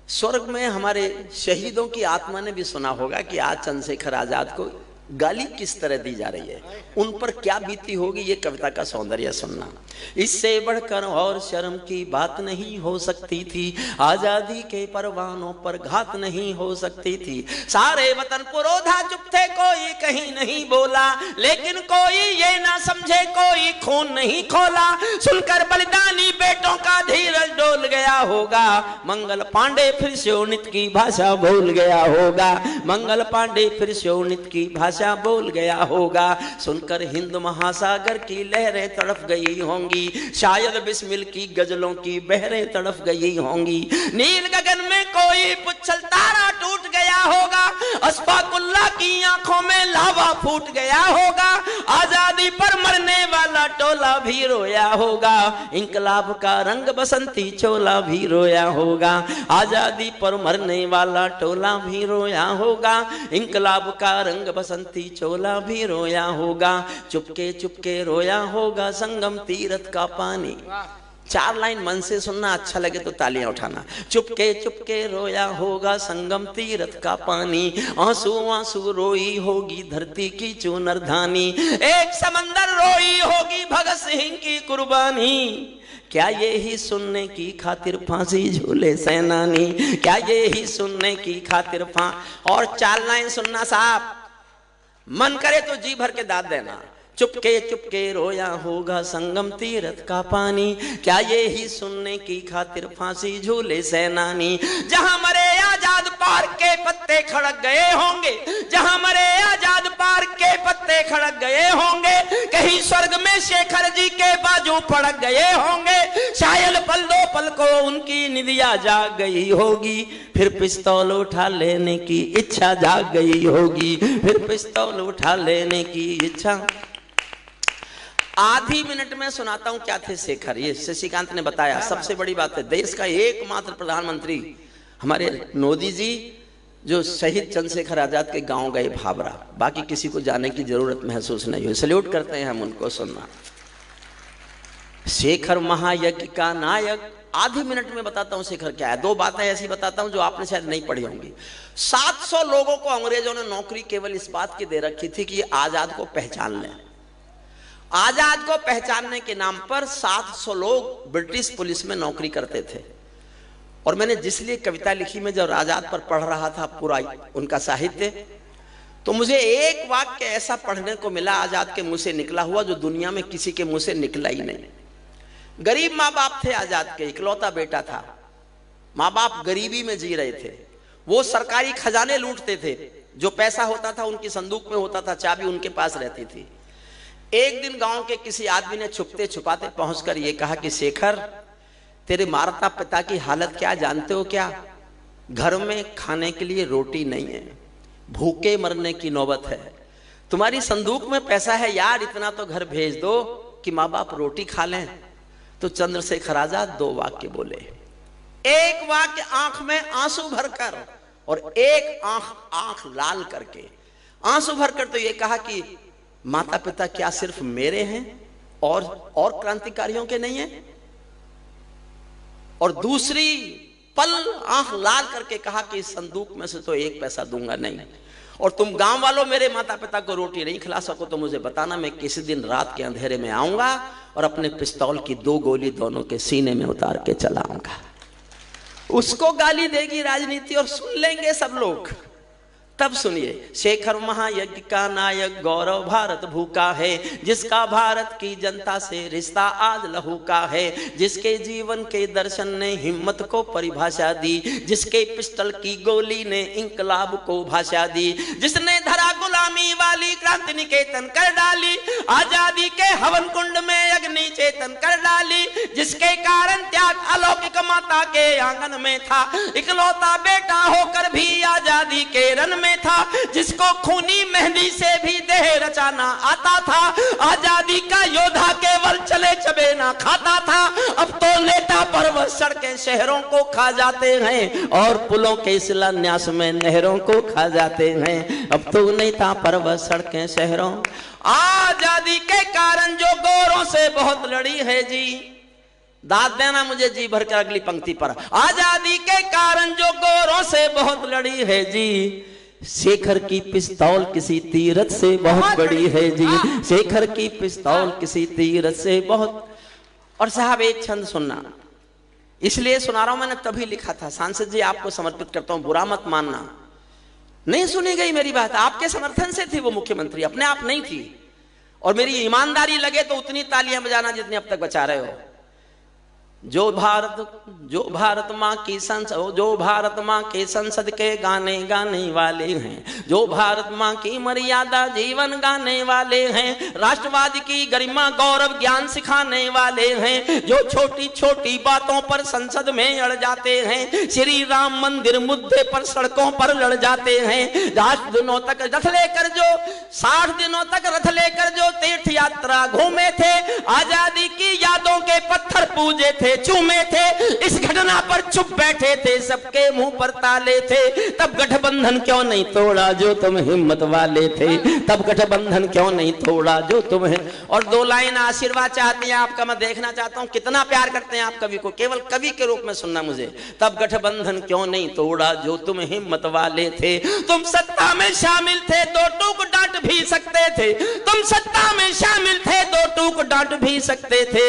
स्वर्ग में हमारे शहीदों की आत्मा ने भी सुना होगा कि आज चंद्रशेखर आजाद को गाली किस तरह दी जा रही है, उन पर क्या बीती होगी, ये कविता का सौंदर्य सुनना। इससे बढ़कर और शर्म की बात नहीं हो सकती थी, आजादी के परवानों पर घात नहीं हो सकती थी, सारे वतन पुरोधा चुप थे, कोई कहीं नहीं बोला, लेकिन कोई ये ना समझे, कोई खून नहीं खोला, सुनकर बलिदानी बेटों का धीरज डोल गया होगा, मंगल पांडे फिर शोणित की भाषा भूल गया होगा, मंगल पांडे फिर शोणित की भाषा बोल गया होगा, सुनकर हिंद महासागर की लहरें तड़प गई होंगी, शायद बिस्मिल की गजलों की बहरें तड़प गई होंगी, नील गगन में कोई पुच्छल तारा टूट गया होगा, अशफाकुल्लाह की आंखों में लावा फूट गया होगा, आजादी पर मरने वाला टोला भी रोया होगा, इंकलाब का रंग बसंती चोला भी रोया होगा, आजादी पर मरने वाला टोला भी रोया होगा, इंकलाब का रंग बसंती चोला भी रोया होगा, चुपके चुपके रोया होगा संगम तीरथ का पानी, 4 लाइन मन से सुनना, अच्छा लगे तो तालियां उठाना। चुपके चुपके रोया होगा संगम तीरथ का पानी, आंसू आंसू रोई होगी धरती की चूनरधानी, एक समंदर रोई होगी भगत सिंह की कुर्बानी, क्या ये ही सुनने की खातिर फांसी झूले सेनानी, क्या ये ही सुनने की खातिर और 4 लाइन सुनना साहब, मन करे तो जी भर के दाद देना। चुपके चुपके रोया होगा संगम तीरथ का पानी, क्या ये ही सुनने की खातिर फांसी झूले सेनानी, जहां मरे आजाद पार्क के पत्ते खड़क गए होंगे, जहां मरे आजाद पार्क के पत्ते खड़क गए होंगे, कहीं स्वर्ग में शेखर जी के बाजू पड़क गए होंगे, शायद पल दो पल को उनकी निदिया जाग गई होगी, फिर पिस्तौल उठा लेने की इच्छा जाग गई होगी, फिर पिस्तौल उठा लेने की इच्छा। आधी मिनट में सुनाता हूं क्या थे शेखर, ये शशिकांत ने बताया। सबसे बड़ी बात है, देश का एकमात्र प्रधानमंत्री हमारे मोदी जी जो शहीद चंद्रशेखर आजाद के गांव गए भाबरा, बाकी किसी को जाने की जरूरत महसूस नहीं हुई। सल्यूट करते हैं हम उनको। सुनना, शेखर महायज्ञ का नायक। आधी मिनट में बताता हूं शेखर क्या है। 2 बातें ऐसी बताता हूं जो आपने शायद नहीं पढ़ी होंगी। 700 लोगों को अंग्रेजों ने नौकरी केवल इस बात की दे रखी थी कि ये आजाद को पहचान लें। आजाद को पहचानने के नाम पर 700 लोग ब्रिटिश पुलिस में नौकरी करते थे। और मैंने जिसलिए कविता लिखी, मैं जब आजाद पर पढ़ रहा था पूरा उनका साहित्य, तो मुझे एक वाक्य ऐसा पढ़ने को मिला आजाद के मुंह से निकला हुआ जो दुनिया में किसी के मुंह से निकला ही नहीं। गरीब माँ बाप थे आजाद के, इकलौता बेटा था, माँ बाप गरीबी में जी रहे थे। वो सरकारी खजाने लूटते थे, जो पैसा होता था उनकी संदूक में होता था, चाबी उनके पास रहती थी। एक दिन गांव के किसी आदमी ने छुपते छुपाते पहुंचकर यह कहा कि शेखर, तेरे माता पिता की हालत क्या जानते हो क्या? घर में खाने के लिए रोटी नहीं है, भूखे मरने की नौबत है। तुम्हारी संदूक में पैसा है यार, इतना तो घर भेज दो कि माँ बाप रोटी खा लें। तो चंद्रशेखर आजाद 2 वाक्य बोले। एक वाक्य आंख में आंसू भरकर और एक आंख लाल करके। आंसू भरकर तो यह कहा कि माता पिता क्या सिर्फ मेरे हैं और क्रांतिकारियों के नहीं हैं? और दूसरी पल आंख लाल करके कहा कि इस संदूक में से तो 1 पैसा दूंगा नहीं। और तुम गांव वालों मेरे माता पिता को रोटी नहीं खिला सको तो मुझे बताना, मैं किसी दिन रात के अंधेरे में आऊंगा और अपने पिस्तौल की 2 गोली दोनों के सीने में उतार के चलाऊंगा। उसको गाली देगी राजनीति और सुन लेंगे सब लोग। तब सुनिए, शेखर महायज्ञ का नायक, गौरव भारत भूखा है, जिसका भारत की जनता से रिश्ता आज लहू का है, जिसके जीवन के दर्शन ने हिम्मत को परिभाषा दी, जिसके पिस्टल की गोली ने इंकलाब को भाषा दी, जिसने धरा गुलामी वाली क्रांति निकेतन कर डाली, आजादी के हवन कुंड में अग्नि चेतन कर डाली, जिसके कारण त्याग अलौकिक माता के आंगन में था, इकलौता बेटा होकर भी आजादी के रन में था, जिसको खूनी मेहंदी से भी देह रचाना आता था, आजादी का योद्धा केवल चले चबे ना खाता था। अब तो नेता पर्वत सड़कें शहरों को खा जाते हैं और पुलों के शिलान्यास में नहरों को खा जाते हैं। अब तो नेता पर्वत सड़कें शहरों। आजादी के कारण जो गोरों से बहुत लड़ी है जी, दाद देना मुझे जी भर कर अगली पंक्ति पर। आजादी के कारण जो गोरों से बहुत लड़ी है जी, शेखर की पिस्तौल किसी तीरथ से बहुत बड़ी है जी, शेखर की पिस्तौल किसी तीरथ से बहुत। और साहब एक छंद सुनना, इसलिए सुना रहा हूं, मैंने तभी लिखा था। सांसद जी आपको समर्पित करता हूं, बुरा मत मानना। नहीं सुनी गई मेरी बात, आपके समर्थन से थी वो मुख्यमंत्री, अपने आप नहीं थी। और मेरी ईमानदारी लगे तो उतनी तालियां बजाना जितनी अब तक बचा रहे हो। जो भारत माँ की संसद, जो भारत माँ के संसद के गाने गाने वाले हैं, जो भारत माँ की मर्यादा जीवन गाने वाले हैं, राष्ट्रवाद की गरिमा गौरव ज्ञान सिखाने वाले हैं, जो छोटी छोटी बातों पर संसद में अड़ जाते हैं, श्री राम मंदिर मुद्दे पर सड़कों पर लड़ जाते हैं, 60 दिनों तक रथ लेकर जो 60 दिनों तक रथ लेकर जो तीर्थ यात्रा घूमे थे, आजादी की यादों के पत्थर पूजे थे, थे, चूमे थे, इस घटना पर चुप बैठे थे, सबके मुंह पर ताले थे। तब गठबंधन क्यों नहीं तोड़ा जो तुम हिम्मत वाले थे, तब गठबंधन क्यों नहीं तोड़ा जो तुम्हें। और 2 लाइन आशीर्वाद चाहते हैं आपका, मैं देखना चाहता हूं कितना प्यार करते हैं आप कवि को, केवल कवि के रूप में सुनना मुझे। तब गठबंधन क्यों नहीं तोड़ा जो तुम हिम्मत वाले थे, तुम सत्ता में शामिल थे, 2 टूक डांट भी सकते थे, तुम सत्ता में शामिल थे, 2 टूक डांट भी सकते थे।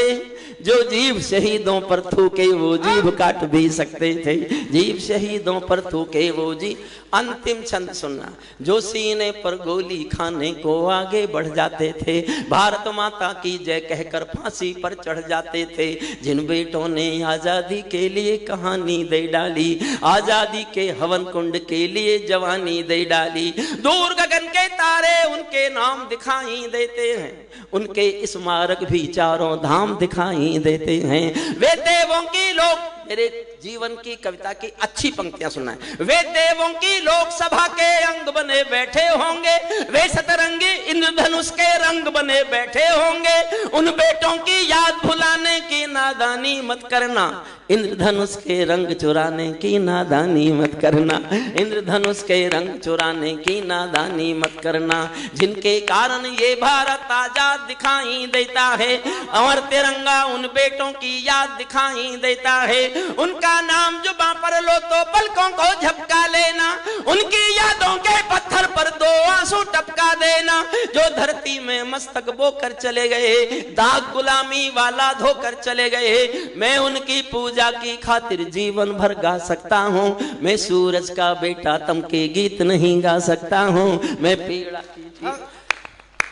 जो जीव शहीदों पर थूके वो जीभ काट भी सकते थे, जीव शहीदों पर थूके वो जी। अंतिम छंद सुनना, जो सीने पर गोली खाने को आगे बढ़ जाते थे, भारत माता की जय कहकर फांसी पर चढ़ जाते थे। जिन बेटों ने आजादी के लिए कहानी दे डाली, आजादी के हवन कुंड के लिए जवानी दे डाली, दूर गगन के तारे उनके नाम दिखाई देते हैं, उनके स्मारक भी चारों धाम दिखाई देते हैं। वे देवों की लोग, मेरे जीवन की कविता की अच्छी पंक्तियां सुना है, वे देवों की लोकसभा के अंग बने बैठे होंगे, वे सतरंगी इंद्रधनुष के रंग बने बैठे होंगे। उन बेटों की याद भुलाने की नादानी मत करना, इंद्रधनुष के रंग चुराने की नादानी मत करना, इंद्रधनुष के रंग चुराने की नादानी मत करना। जिनके कारण ये भारत आजाद दिखाई देता है, अमर तिरंगा उन बेटों की याद दिखाई देता है। उनका नाम जुबां पर लो तो पलकों को झपका लेना, उनकी यादों के पत्थर पर 2 आंसू टपका देना। जो धरती में मस्तक बोकर चले गए, दाग गुलामी वाला धोकर चले गए, मैं उनकी पूजा की खातिर जीवन भर गा सकता हूँ। मैं सूरज का बेटा तम के गीत नहीं गा सकता हूँ, मैं पीड़ा की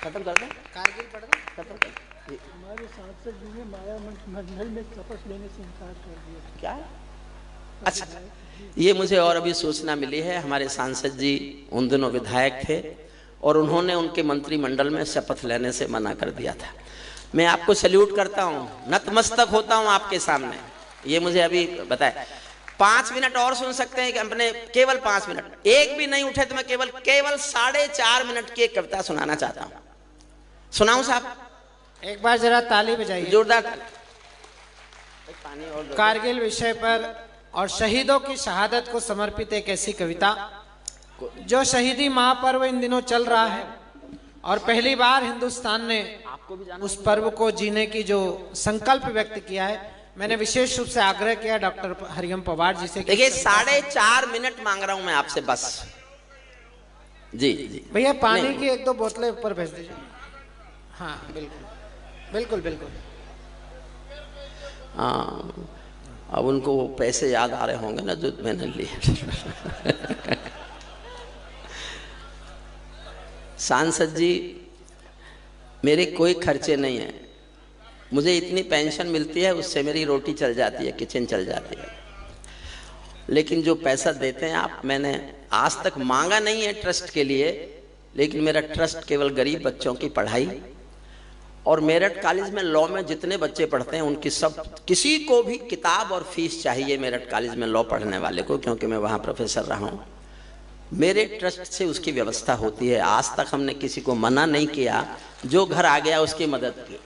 खत्म कर दे, कारगिल पढ़ दो, खत्म कर। हमारे सांसद जी ने माया मंडल में शपथ लेने से इनकार कर दिया। क्या? अच्छा, ये मुझे और अभी सूचना मिली है, हमारे सांसद जी उन दिनों विधायक थे और उन्होंने उनके मंत्रिमंडल में शपथ लेने से मना कर दिया था। मैं आपको सैल्यूट करता हूँ, नतमस्तक होता हूँ आपके सामने, ये मुझे अभी बताया। 5 मिनट और सुन सकते हैं कि अपने, केवल 5 मिनट, एक भी नहीं उठे तो मैं केवल 4.5 मिनट की एक कविता सुनाना चाहता हूँ। सुनाऊं साहब? एक बार जरा ताली बजाइए। जोरदार पानी और कारगिल विषय पर और शहीदों की शहादत को समर्पित एक ऐसी कविता जो शहीदी महापर्व इन दिनों चल रहा है और पहली बार हिंदुस्तान ने उस पर्व को जीने की जो संकल्प व्यक्त किया है। मैंने विशेष रूप से आग्रह किया डॉक्टर हरियम पवार जी से। देखिए 4.5 मिनट मांग रहा हूं मैं आपसे बस। जी जी भैया पानी की 1-2 बोतलें ऊपर भेज दीजिए। हाँ बिल्कुल बिल्कुल बिल्कुल। हाँ, अब उनको वो पैसे याद आ रहे होंगे ना जो मैंने लिए। सांसद जी, मेरे कोई खर्चे नहीं है, मुझे इतनी पेंशन मिलती है उससे मेरी रोटी चल जाती है, किचन चल जाती है। लेकिन जो पैसा देते हैं आप, मैंने आज तक मांगा नहीं है ट्रस्ट के लिए, लेकिन मेरा ट्रस्ट केवल गरीब बच्चों की पढ़ाई और मेरठ कॉलेज में लॉ में जितने बच्चे पढ़ते हैं उनकी सब, किसी को भी किताब और फीस चाहिए मेरठ कॉलेज में लॉ पढ़ने वाले को, क्योंकि मैं वहाँ प्रोफेसर रहा हूँ, मेरे ट्रस्ट से उसकी व्यवस्था होती है। आज तक हमने किसी को मना नहीं किया, जो घर आ गया उसकी मदद की।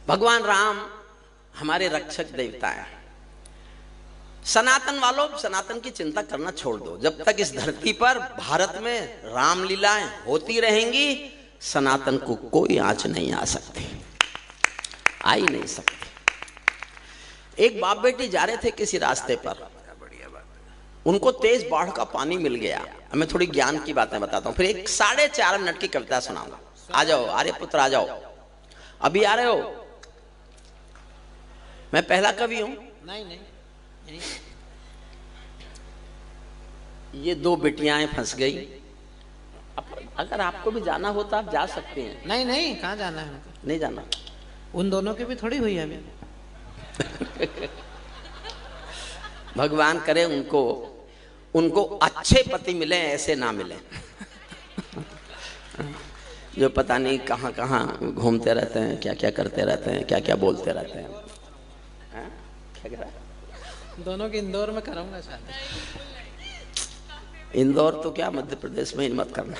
भगवान राम हमारे रक्षक देवता हैं। सनातन वालों, सनातन की चिंता करना छोड़ दो। जब तक इस धरती पर भारत में रामलीलाएं होती रहेंगी, सनातन को कोई आंच नहीं आ सकती, आ ही नहीं सकती। एक बाप बेटी जा रहे थे किसी रास्ते पर, उनको तेज बाढ़ का पानी मिल गया। मैं थोड़ी ज्ञान की बातें बताता हूँ, फिर एक 4.5 मिनट की कविता सुनाऊंगा। आ जाओ आर्यपुत्र, आ जाओ, अभी आ रहे हो? मैं पहला कवि हूं। नहीं, ये 2 बेटियां फंस गई। अगर आपको भी जाना हो तो आप जा सकते हैं। नहीं, कहाँ जाना है उनको? नहीं जाना, उन दोनों की भी थोड़ी हुई है अभी। भगवान करे उनको अच्छे पति मिले, ऐसे ना मिले जो पता नहीं कहाँ कहाँ घूमते रहते हैं, क्या क्या करते रहते हैं, क्या क्या बोलते रहते हैं। क्या कह रहा है? दोनों की इंदौर में कराऊंगा शादी। इंदौर तो क्या, मध्य प्रदेश में ही मत करना।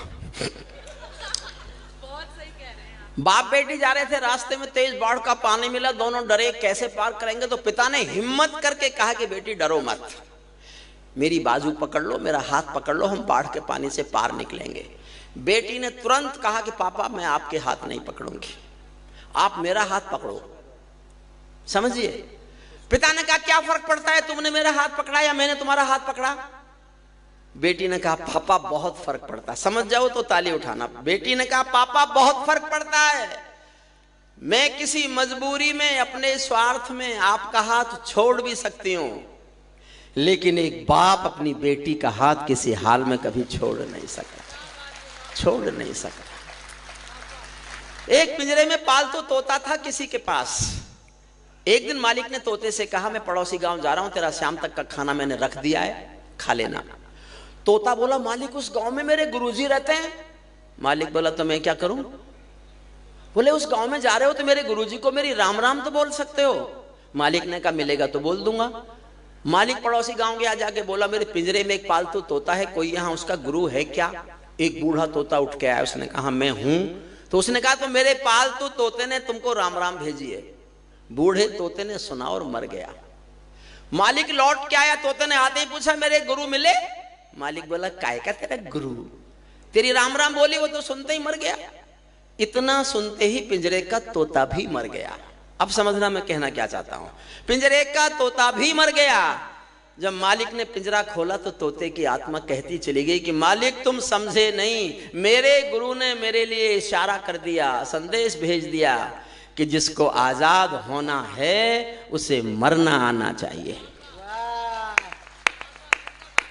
बाप बेटी जा रहे थे, रास्ते में तेज बाढ़ का पानी मिला, दोनों डरे कैसे पार करेंगे। तो पिता ने हिम्मत करके कहा कि बेटी डरो मत, मेरी बाजू पकड़ लो, मेरा हाथ पकड़ लो, हम बाढ़ के पानी से पार निकलेंगे। बेटी ने तुरंत कहा कि पापा मैं आपके हाथ नहीं पकड़ूंगी, आप मेरा हाथ पकड़ो। समझिए, पिता ने कहा क्या फर्क पड़ता है, तुमने मेरा हाथ पकड़ा या मैंने तुम्हारा हाथ पकड़ा। बेटी ने कहा पापा बहुत फर्क पड़ता है। समझ जाओ तो ताली उठाना। बेटी ने कहा पापा बहुत फर्क पड़ता है, मैं किसी मजबूरी में अपने स्वार्थ में आपका हाथ छोड़ भी सकती हूं, लेकिन एक बाप अपनी बेटी का हाथ किसी हाल में कभी छोड़ नहीं सकता, छोड़ नहीं सकता। एक पिंजरे में पालतू तोता था किसी के पास। एक दिन मालिक ने तोते से कहा मैं पड़ोसी गांव जा रहा हूं, तेरा शाम तक का खाना मैंने रख दिया है, खा लेना। तोता बोला मालिक उस गांव में मेरे गुरुजी रहते हैं। मालिक बोला तो मैं क्या करूं। बोले उस गांव में जा रहे हो तो मेरे गुरुजी को मेरी राम राम तो बोल सकते हो। मालिक ने कहा मिलेगा तो बोल दूंगा। मालिक पड़ोसी गांव गया, जाके बोला मेरे पिंजरे में एक पालतू तोता है, कोई यहां उसका गुरु है क्या। एक बूढ़ा तोता उठ के आया, उसने कहा मैं हूं। तो उसने कहा तो मेरे पालतू तोते ने तुमको राम राम भेजी है। बूढ़े तोते ने सुना और मर गया। मालिक लौट के आया, तोते ने आते ही पूछा मेरे गुरु मिले। मालिक बोला काय का तेरा गुरु, तेरी राम राम बोली वो तो सुनते ही मर गया। इतना सुनते ही पिंजरे का तोता भी मर गया। अब समझना मैं कहना क्या चाहता हूं। पिंजरे का तोता भी मर गया। जब मालिक ने पिंजरा खोला तो तोते की आत्मा कहती चली गई कि मालिक तुम समझे नहीं, मेरे गुरु ने मेरे लिए इशारा कर दिया, संदेश भेज दिया कि जिसको आजाद होना है उसे मरना आना चाहिए।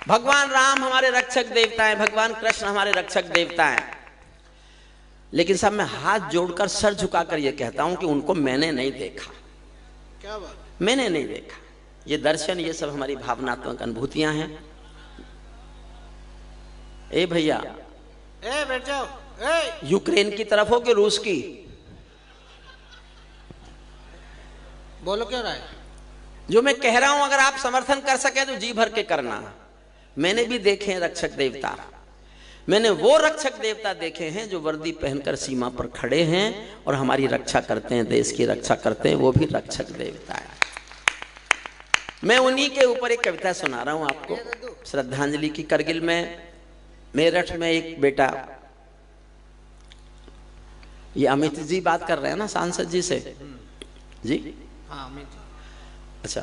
भगवान राम हमारे रक्षक देवता हैं, भगवान कृष्ण हमारे रक्षक देवता हैं, लेकिन सब मैं हाथ जोड़कर सर झुकाकर यह कहता हूं कि उनको मैंने नहीं देखा। क्या बात? मैंने नहीं देखा। ये दर्शन, ये सब हमारी भावनात्मक अनुभूतियां हैं। ए भैया, ए बैठ जाओ। ए यूक्रेन की तरफ हो कि रूस की? बोलो क्या रहा है? जो मैं कह रहा हूं अगर आप समर्थन कर सके तो जी भर के करना। मैंने भी देखे हैं रक्षक देवता, मैंने वो रक्षक देवता देखे हैं जो वर्दी पहनकर सीमा पर खड़े हैं और हमारी रक्षा करते हैं, देश की रक्षा करते हैं, वो भी रक्षक देवता है। मैं उन्हीं के ऊपर एक कविता सुना रहा हूं आपको, श्रद्धांजलि की। करगिल में, मेरठ में एक बेटा, ये अमित जी बात कर रहे हैं ना सांसद जी से जी? हाँ अमित जी। अच्छा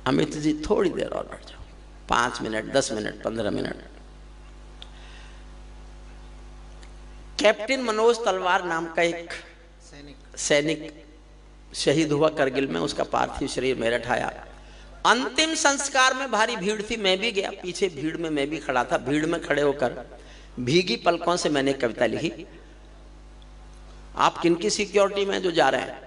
अमित जी थोड़ी देर और बैठ जाओ, 5 minute 10 minute 15 minute. Captain Manoj तलवार नाम का एक सैनिक शहीद हुआ करगिल में, उसका पार्थिव शरीर मेरठ आया। अंतिम संस्कार में भारी भीड़ थी, मैं भी गया, पीछे भीड़ में मैं भी खड़ा था। भीड़ में खड़े होकर भीगी पलकों से मैंने कविता लिखी। आप किनकी सिक्योरिटी में जो जा रहे हैं?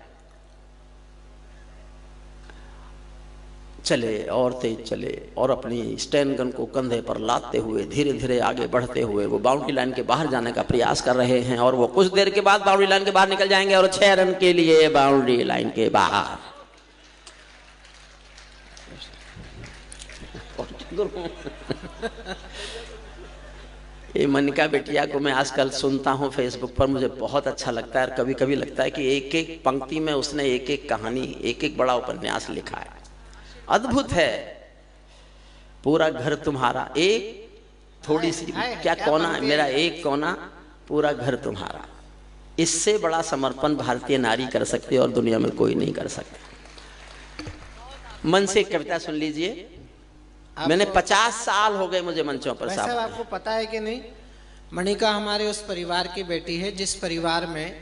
चले और तेज चले और अपनी स्टैन गन को कंधे पर लादते हुए धीरे धीरे आगे बढ़ते हुए वो बाउंड्री लाइन के बाहर जाने का प्रयास कर रहे हैं। और वो कुछ देर के बाद बाउंड्री लाइन के बाहर निकल जाएंगे और 6 रन के लिए बाउंड्री लाइन के बाहर। ये मनिका बिटिया को मैं आजकल सुनता हूँ फेसबुक पर, मुझे बहुत अच्छा लगता है। और कभी कभी लगता है कि एक एक पंक्ति में उसने एक एक कहानी, एक एक बड़ा उपन्यास लिखा है। अद्भुत है। पूरा घर तुम्हारा, एक थोड़ी सी क्या कोना है मेरा, एक कोना पूरा घर तुम्हारा। इससे बड़ा समर्पण भारतीय नारी कर सकती है और दुनिया में कोई नहीं कर सकता। मन से कविता सुन लीजिए। मैंने 50 साल हो गए मुझे मंचों पर। साहब आपको पता है कि नहीं, मणिका हमारे उस परिवार की बेटी है जिस परिवार में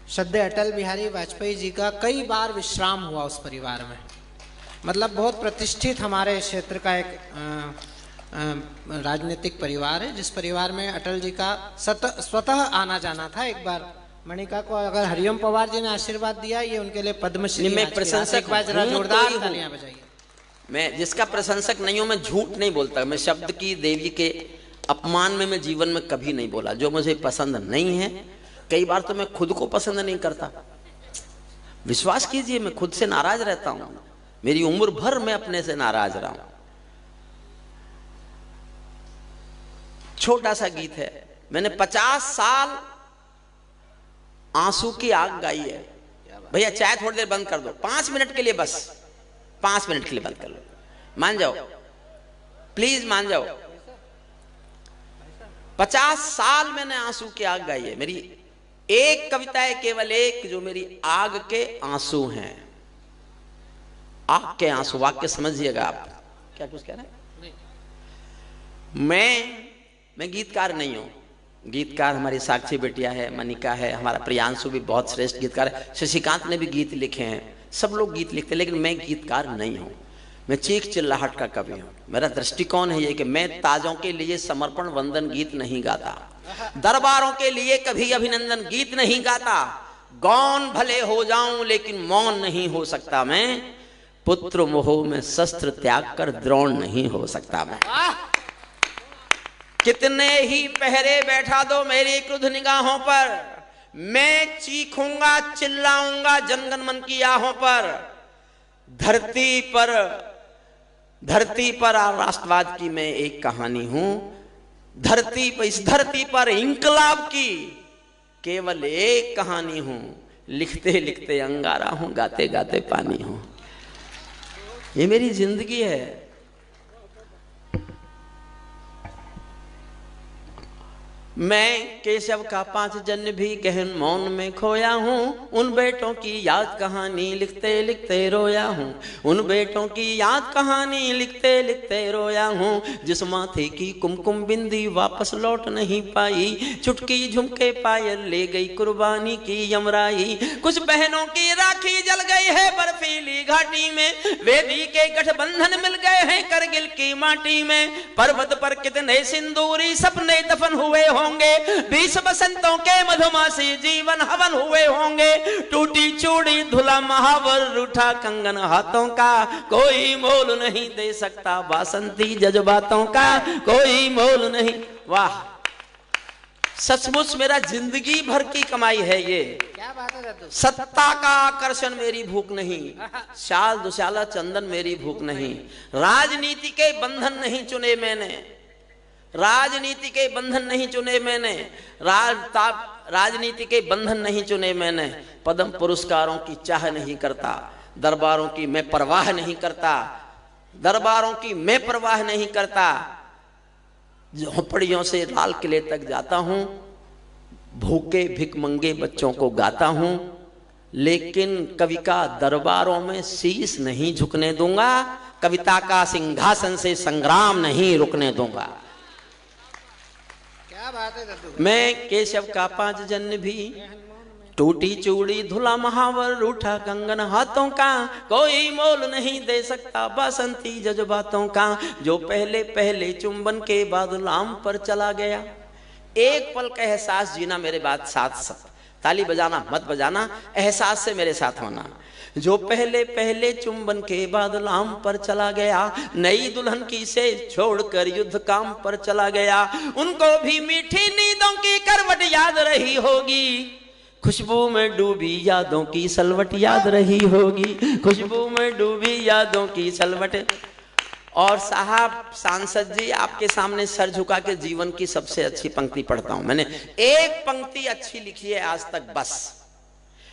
श्रद्धेय अटल बिहारी वाजपेयी जी का कई बार विश्राम हुआ। उस परिवार में मतलब बहुत प्रतिष्ठित हमारे क्षेत्र का एक राजनीतिक परिवार है, जिस परिवार में अटल जी का स्वतः आना जाना था। एक बार मणिका को अगर हरिओम पवार जी ने आशीर्वाद दिया, ये उनके लिए पद्मश्री। मैं प्रशंसक, जोरदार तालियां बजाइए। मैं जिसका प्रशंसक नहीं हूं, मैं झूठ नहीं बोलता। मैं शब्द की देवी के अपमान में मैं जीवन में कभी नहीं बोला। जो मुझे पसंद नहीं है, कई बार तो मैं खुद को पसंद नहीं करता। विश्वास कीजिए, मैं खुद से नाराज रहता हूं। मेरी उम्र भर मैं अपने से नाराज रहा हूं। छोटा सा गीत है, मैंने 50 साल आंसू की आग गाई है। भैया चाय थोड़ी देर बंद कर दो, 5 मिनट के लिए, बस 5 मिनट के लिए बंद कर लो, मान जाओ प्लीज, मान जाओ। 50 साल मैंने आंसू की आग गाई है। मेरी एक कविता है, केवल एक, जो मेरी आग के आंसू हैं। आग के आंसू, वाक्य समझिएगा आप। क्या कुछ कह रहे हैं? मैं गीतकार नहीं हूं। गीतकार हमारी साक्षी बेटिया है, मनिका है, हमारा प्रियांशु भी बहुत श्रेष्ठ गीतकार है, शशिकांत ने भी गीत लिखे हैं, सब लोग गीत लिखते हैं, लेकिन मैं गीतकार नहीं हूं। मैं चीख चिल्लाहट का कवि हूं। मेरा दृष्टिकोण है ये कि मैं ताजों के लिए समर्पण वंदन गीत नहीं गाता, दरबारों के लिए कभी अभिनंदन गीत नहीं गाता। गौन भले हो जाऊं लेकिन मौन नहीं हो सकता मैं। पुत्र मोह में शस्त्र त्याग कर द्रोण नहीं हो सकता मैं। कितने ही पहरे बैठा दो मेरी क्रुद्ध निगाहों पर, मैं चीखूंगा चिल्लाऊंगा जनगण मन की आहों पर। धरती पर राष्ट्रवाद की मैं एक कहानी हूं। इस धरती पर इंकलाब की केवल एक कहानी हूं। लिखते लिखते अंगारा हूं, गाते गाते पानी हूं। ये मेरी जिंदगी है। मैं केशव का 5 जन्म भी गहन मौन में खोया हूँ। उन बेटों की याद कहानी लिखते लिखते रोया हूँ। उन बेटों की याद कहानी लिखते लिखते रोया हूँ। जिस माथे की कुमकुम बिंदी वापस लौट नहीं पाई, चुटकी झुमके पायल ले गई कुर्बानी की यमराई। कुछ बहनों की राखी जल गई है बर्फीली घाटी में, वेदी के गठबंधन मिल गए हैं करगिल की माटी में। पर्वत पर कितने सिंदूरी सपने दफन हुए होंगे, 20 बसंतों के मधुमासी जीवन हवन हुए होंगे। टूटी चूड़ी धुला महावर, रूठा कंगन हाथों का कोई मोल नहीं दे सकता। बासंती जज्बातों का कोई मोल नहीं। वाह, सचमुच मेरा जिंदगी भर की कमाई है ये। क्या बात है दादू? सत्ता का आकर्षण मेरी भूख नहीं, शाल दुशाला चंदन मेरी भूख नहीं। राजनीति के बंधन नहीं चुने मैंने, राजनीति के बंधन नहीं चुने मैंने, राजनीति के बंधन नहीं चुने मैंने। पद्म पुरस्कारों की चाह नहीं करता, दरबारों की मैं परवाह नहीं करता, दरबारों की मैं परवाह नहीं करता। झोपड़ियों से लाल किले तक जाता हूं, भूखे भिखमंगे बच्चों को गाता हूं, लेकिन कवि का दरबारों में शीश नहीं झुकने दूंगा। कविता का सिंहासन से संग्राम नहीं रुकने दूंगा। क्या बात है दादू? मैं केशव का 5 जन्म भी, टूटी चूड़ी धुला महावर, रूठा कंगन हाथों का कोई मोल नहीं दे सकता। बसंती जज्बातों का जो पहले पहले चुंबन के बाद लाम पर चला गया। एक पल का एहसास जीना मेरे बाद साथ, ताली बजाना मत बजाना, एहसास से मेरे साथ होना। जो पहले पहले चुंबन के बाद लाम पर चला गया, नई दुल्हन की से छोड़कर युद्ध काम पर चला गया। उनको भी मीठी नींदों की करवट याद रही होगी, खुशबू में डूबी यादों की सलवट याद रही होगी, खुशबू में डूबी यादों की सलवट। और साहब सांसद जी, आपके सामने सर झुका के जीवन की सबसे अच्छी पंक्ति पढ़ता हूं। मैंने एक पंक्ति अच्छी लिखी है आज तक, बस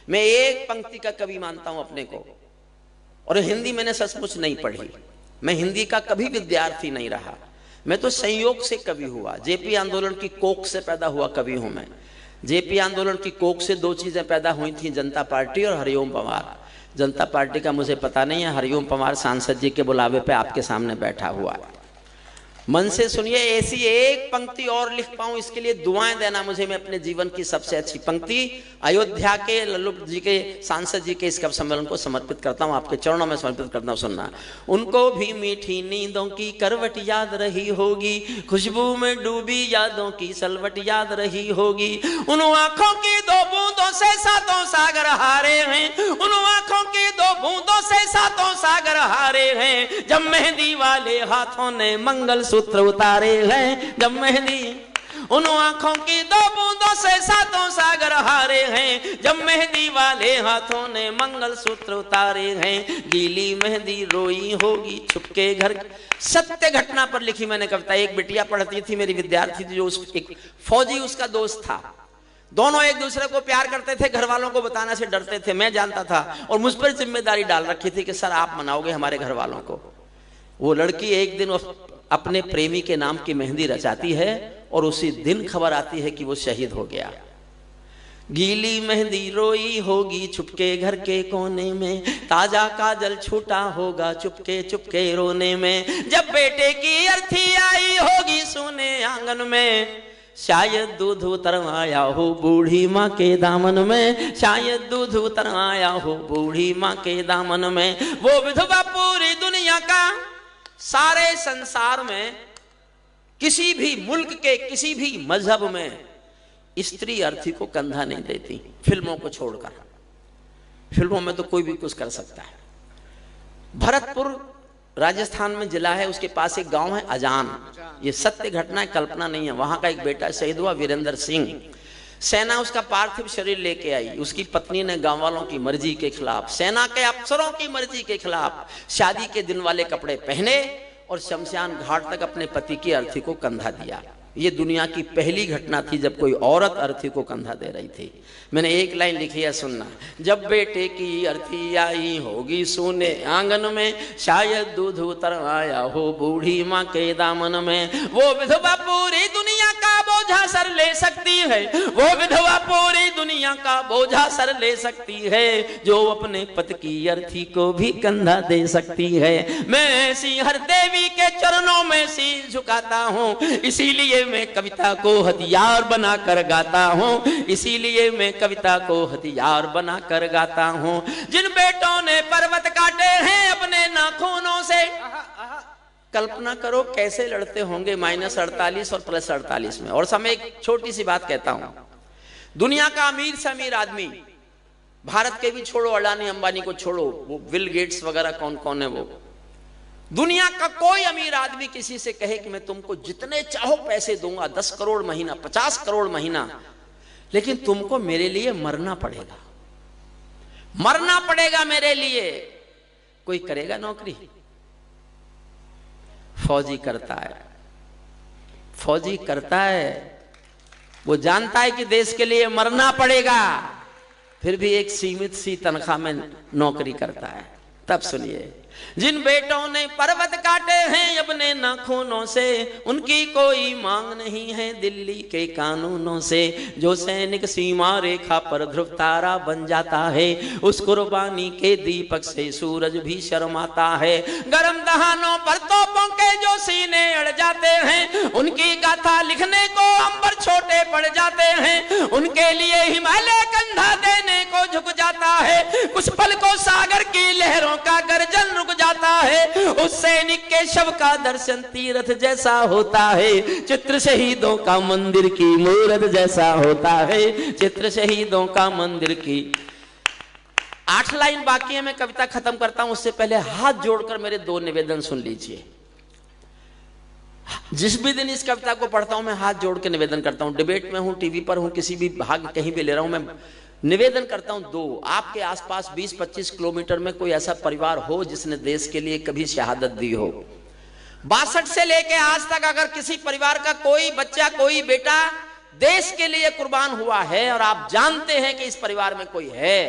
मैं एक पंक्ति का कवि मानता हूं अपने को। और हिंदी मैंने सचमुच नहीं पढ़ी, मैं हिंदी का कभी विद्यार्थी नहीं रहा, मैं तो संयोग से कवि हुआ। जेपी आंदोलन की कोख से पैदा हुआ कवि हूं मैं। जेपी आंदोलन की कोख से 2 चीजें पैदा हुई थी, जनता पार्टी और हरिओम पंवार। जनता पार्टी का मुझे पता नहीं है, हरिओम पंवार सांसद जी के बुलावे पे आपके सामने बैठा हुआ है। मन से सुनिए, ऐसी एक पंक्ति और लिख पाऊं इसके लिए दुआएं देना मुझे। मैं अपने जीवन की सबसे अच्छी पंक्ति अयोध्या के लल्लू जी के सांसद जी के इस कवि सम्मेलन को समर्पित करता हूं, आपके चरणों में समर्पित करता हूं, सुनना। उनको भी मीठी नींदों की करवट याद रही होगी, खुशबू में डूबी यादों की सलवट याद रही होगी। उन आंखों की 2 बूंदों से 7 सागर हारे हैं, उन आंखों की 2 बूंदों से 7 सागर हारे हैं। जब मेहंदी वाले हाथों ने मंगल सूत्र उतारे हैं, जब मेहंदी उन आंखों की 2 बूंदों से 7 सागर हारे हैं, जब मेहंदी वाले हाथों ने मंगलसूत्र उतारे हैं। गीली मेहंदी रोई होगी छुपके घर। सत्य घटना पर लिखी मैंने कविता। एक बिटिया पढ़ती थी, मेरी विद्यार्थी थी, जो एक फौजी उसका दोस्त था। दोनों एक दूसरे को प्यार करते थे, घर वालों को बताने से डरते थे, मैं जानता था, और मुझ पर जिम्मेदारी डाल रखी थी कि सर आप मनाओगे हमारे घर वालों को। वो लड़की एक दिन अपने प्रेमी के नाम की मेहंदी रचाती है और उसी दिन खबर आती है कि वो शहीद हो गया। गीली मेहंदी रोई होगी छुपके घर के कोने में, ताजा काजल छूटा होगा चुपके चुपके रोने में, जब बेटे की अर्थी आई होगी सोने आंगन में, शायद दूध उतर आया हो बूढ़ी माँ के दामन में, शायद दूध उतर आया हो बूढ़ी माँ के दामन में। वो विधवा पूरी दुनिया का, सारे संसार में, किसी भी मुल्क के किसी भी मजहब में स्त्री अर्थी को कंधा नहीं देती, फिल्मों को छोड़कर। फिल्मों में तो कोई भी कुछ कर सकता है। भरतपुर राजस्थान में जिला है, उसके पास एक गांव है अजान। ये सत्य घटना है, कल्पना नहीं है। वहां का एक बेटा शहीद हुआ, वीरेंद्र सिंह। सेना उसका पार्थिव शरीर लेके आई। उसकी पत्नी ने गांव वालों की मर्जी के खिलाफ, सेना के अफसरों की मर्जी के खिलाफ शादी के दिन वाले कपड़े पहने और शमशान घाट तक अपने पति की अर्थी को कंधा दिया। ये दुनिया की पहली घटना थी जब कोई औरत अर्थी को कंधा दे रही थी। मैंने एक लाइन लिखी है, सुनना। जब बेटे की अर्थी आई होगी सोने आंगन में, शायद दूध उतर आया हो बूढ़ी माँ के दामन में। वो विधवा पूरी दुनिया का बोझा सर ले सकती है, वो विधवा पूरी दुनिया का बोझा सर ले सकती है, जो अपने पति की अर्थी को भी कंधा दे सकती है। मैं ऐसी हर देवी के चरणों में शीश झुकाता हूँ, इसीलिए मैं कविता को हथियार बनाकर गाता हूँ, इसीलिए मैं कविता को हथियार बनाकर गाता हूँ। जिन बेटों ने पर्वत काटे हैं अपने नाखूनों से, कल्पना करो कैसे लड़ते होंगे -48 और +48 में। और समय एक छोटी सी बात कहता हूं, दुनिया का अमीर से अमीर आदमी, भारत के भी छोड़ो, अडानी अंबानी को छोड़ो, वो बिल गेट्स वगैरह कौन कौन है, वो दुनिया का कोई अमीर आदमी किसी से कहे कि मैं तुमको जितने चाहो पैसे दूंगा, 10 करोड़ महीना, 50 करोड़ महीना, लेकिन तुमको मेरे लिए मरना पड़ेगा, मरना पड़ेगा मेरे लिए, कोई करेगा नौकरी? फौजी करता है, फौजी करता है। वो जानता है कि देश के लिए मरना पड़ेगा, फिर भी एक सीमित सी तनख्वाह में नौकरी करता है। तब सुनिए, जिन बेटों ने पर्वत काटे हैं अपने नाखूनों से, उनकी कोई मांग नहीं है दिल्ली के कानूनों से। जो सैनिक सीमा रेखा पर ध्रुव तारा बन जाता है, उस कुर्बानी के दीपक से सूरज भी शर्माता है। गरम दहानों पर तोपों के जो सीने अड़ जाते हैं, उनकी गाथा लिखने को अंबर छोटे पड़ जाते हैं। उनके लिए हिमालय कंधा देने को झुक जाता है, कुछ पल को सागर की लहरों का गर्जन रुक जाता है। उस सैनिक के शव का दर्शन तीर्थ जैसा होता है, चित्र शहीदों का मंदिर की मूरत जैसा होता है, चित्र शहीदों का मंदिर की। 8 लाइन बाकी है, मैं कविता खत्म करता हूं, उससे पहले हाथ जोड़कर मेरे 2 निवेदन सुन लीजिए। जिस भी दिन इस कविता को पढ़ता हूं मैं हाथ जोड़ के निवेदन करता हूं, डिबेट में हूं, टीवी पर हूं, किसी भी भाग कहीं भी ले रहा हूं, मैं निवेदन करता हूं। 2, आपके आसपास 20-25 किलोमीटर में कोई ऐसा परिवार हो जिसने देश के लिए कभी शहादत दी हो। 62 से लेके आज तक अगर किसी परिवार का कोई बच्चा, कोई बेटा देश के लिए कुर्बान हुआ है और आप जानते हैं कि इस परिवार में कोई है,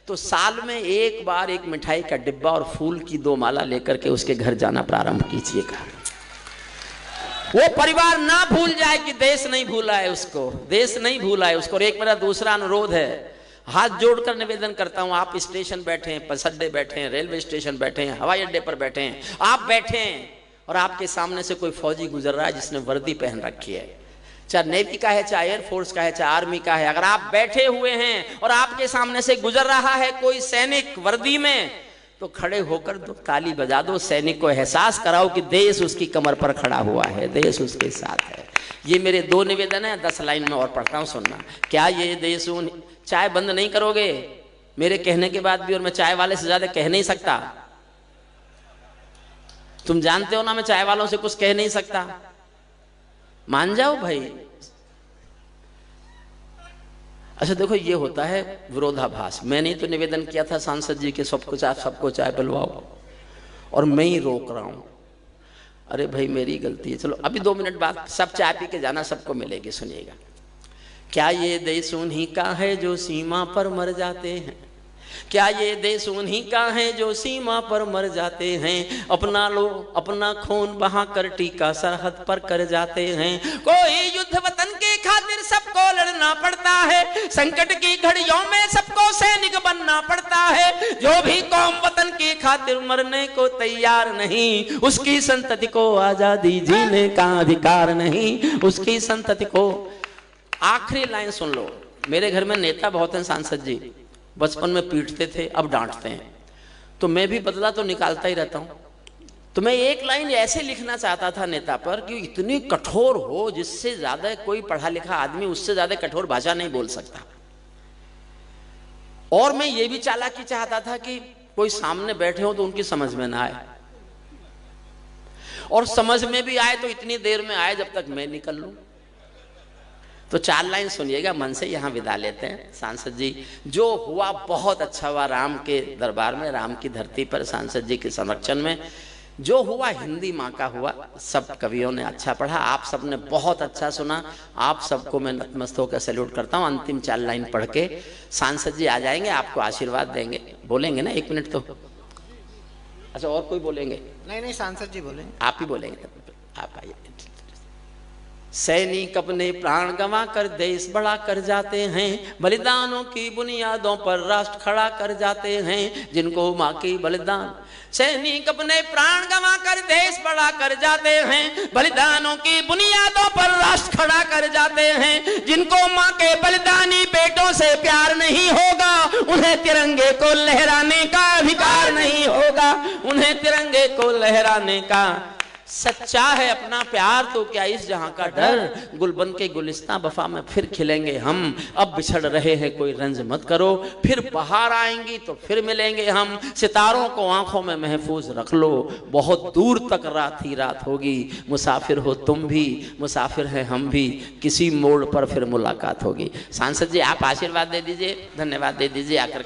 तो साल में एक बार एक मिठाई का डिब्बा और फूल की 2 माला लेकर के उसके घर जाना प्रारंभ कीजिएगा। वो परिवार ना भूल जाए कि देश नहीं भूला है उसको, देश नहीं भूला है उसको। और एक मेरा दूसरा अनुरोध है, हाथ जोड़कर निवेदन करता हूं, आप स्टेशन बैठे हैं, बस अड्डे बैठे हैं, रेलवे स्टेशन बैठे हैं, हवाई अड्डे पर बैठे हैं, आप बैठे हैं और आपके सामने से कोई फौजी गुजर रहा है जिसने वर्दी पहन रखी है, चाहे नेवी का है, चाहे एयरफोर्स का है, चाहे आर्मी का है, अगर आप बैठे हुए हैं और आपके सामने से गुजर रहा है कोई सैनिक वर्दी में, तो खड़े होकर 2 ताली बजा दो, सैनिक को एहसास कराओ कि देश उसकी कमर पर खड़ा हुआ है, देश उसके साथ है। ये मेरे 2 निवेदन है। 10 लाइन में और पढ़ता हूं, सुनना। क्या ये देश, चाय बंद नहीं करोगे मेरे कहने के बाद भी? और मैं चाय वाले से ज्यादा कह नहीं सकता, तुम जानते हो ना, मैं चाय वालों से कुछ कह नहीं सकता। मान जाओ भाई, अच्छा देखो, ये होता है विरोधाभास। मैंने तो निवेदन किया था सांसद जी के सबको चाय पिलवाओ, और मैं ही रोक रहा हूं। अरे भाई मेरी गलती है। चलो अभी 2 मिनट बाद सब चाय पी के जाना, सबको मिलेगी। सुनिएगा, क्या ये देश उन्हीं का है जो सीमा पर मर जाते हैं? क्या ये देश उन्हीं का है जो सीमा पर मर जाते हैं? अपना लोग अपना खून बहा कर टीका सरहद पर कर जाते हैं। कोई युद्ध वतन के खातिर सबको लड़ना पड़ता है, संकट की घड़ियों में सबको सैनिक बनना पड़ता है। जो भी कौम वतन की खातिर मरने को तैयार नहीं, उसकी संतति को आजादी जीने का अधिकार नहीं, उसकी संतति को। आखिरी लाइन सुन लो। मेरे घर में नेता बहुत हैं सांसद जी, बचपन में पीटते थे, अब डांटते हैं, तो मैं भी बदला तो निकालता ही रहता हूं। तो मैं एक लाइन ऐसे लिखना चाहता था नेता पर कि इतनी कठोर हो, जिससे ज्यादा कोई पढ़ा लिखा आदमी उससे ज्यादा कठोर भाषा नहीं बोल सकता। और मैं ये भी चालाकी चाहता था कि कोई सामने बैठे हो तो उनकी समझ में ना आए, और समझ में भी आए तो इतनी देर में आए जब तक मैं निकल लूं। तो 4 लाइन सुनिएगा, मन से यहाँ विदा लेते हैं। सांसद जी, जो हुआ बहुत अच्छा हुआ राम के दरबार में, राम की धरती पर, सांसद जी के संरक्षण में जो हुआ हिंदी माँ का हुआ। सब कवियों ने अच्छा पढ़ा, आप सब ने बहुत अच्छा सुना। आप सबको मैं नतमस्तक होकर सैल्यूट करता हूँ। अंतिम 4 लाइन पढ़ के सांसद जी आ जाएंगे, आपको आशीर्वाद देंगे। बोलेंगे ना 1 मिनट तो? अच्छा, और कोई बोलेंगे? नहीं, सांसद जी बोलेंगे। आप ही बोलेंगे, आप आइए। सैनिक अपने प्राण गंवा कर देश बड़ा कर जाते हैं, बलिदानों की बुनियादों पर राष्ट्र खड़ा कर जाते हैं। जिनको माँ की बलिदान, सैनिक अपने प्राण गंवा कर देश बड़ा कर जाते हैं, बलिदानों की बुनियादों पर राष्ट्र खड़ा कर जाते हैं। जिनको माँ के बलिदानी बेटों से प्यार नहीं होगा, उन्हें तिरंगे को लहराने का अधिकार नहीं होगा, उन्हें तिरंगे को लहराने का। सच्चा है अपना प्यार तो क्या इस जहां का डर, गुलबन के गुलिस्तां वफा में फिर खिलेंगे हम। अब बिछड़ रहे हैं कोई रंज मत करो, फिर बाहर आएंगी तो फिर मिलेंगे हम। सितारों को आंखों में महफूज रख लो, बहुत दूर तक रात ही रात होगी। मुसाफिर हो तुम भी, मुसाफिर हैं हम भी, किसी मोड़ पर फिर मुलाकात होगी। सांसद जी आप आशीर्वाद दे दीजिए, धन्यवाद दे दीजिए आकर।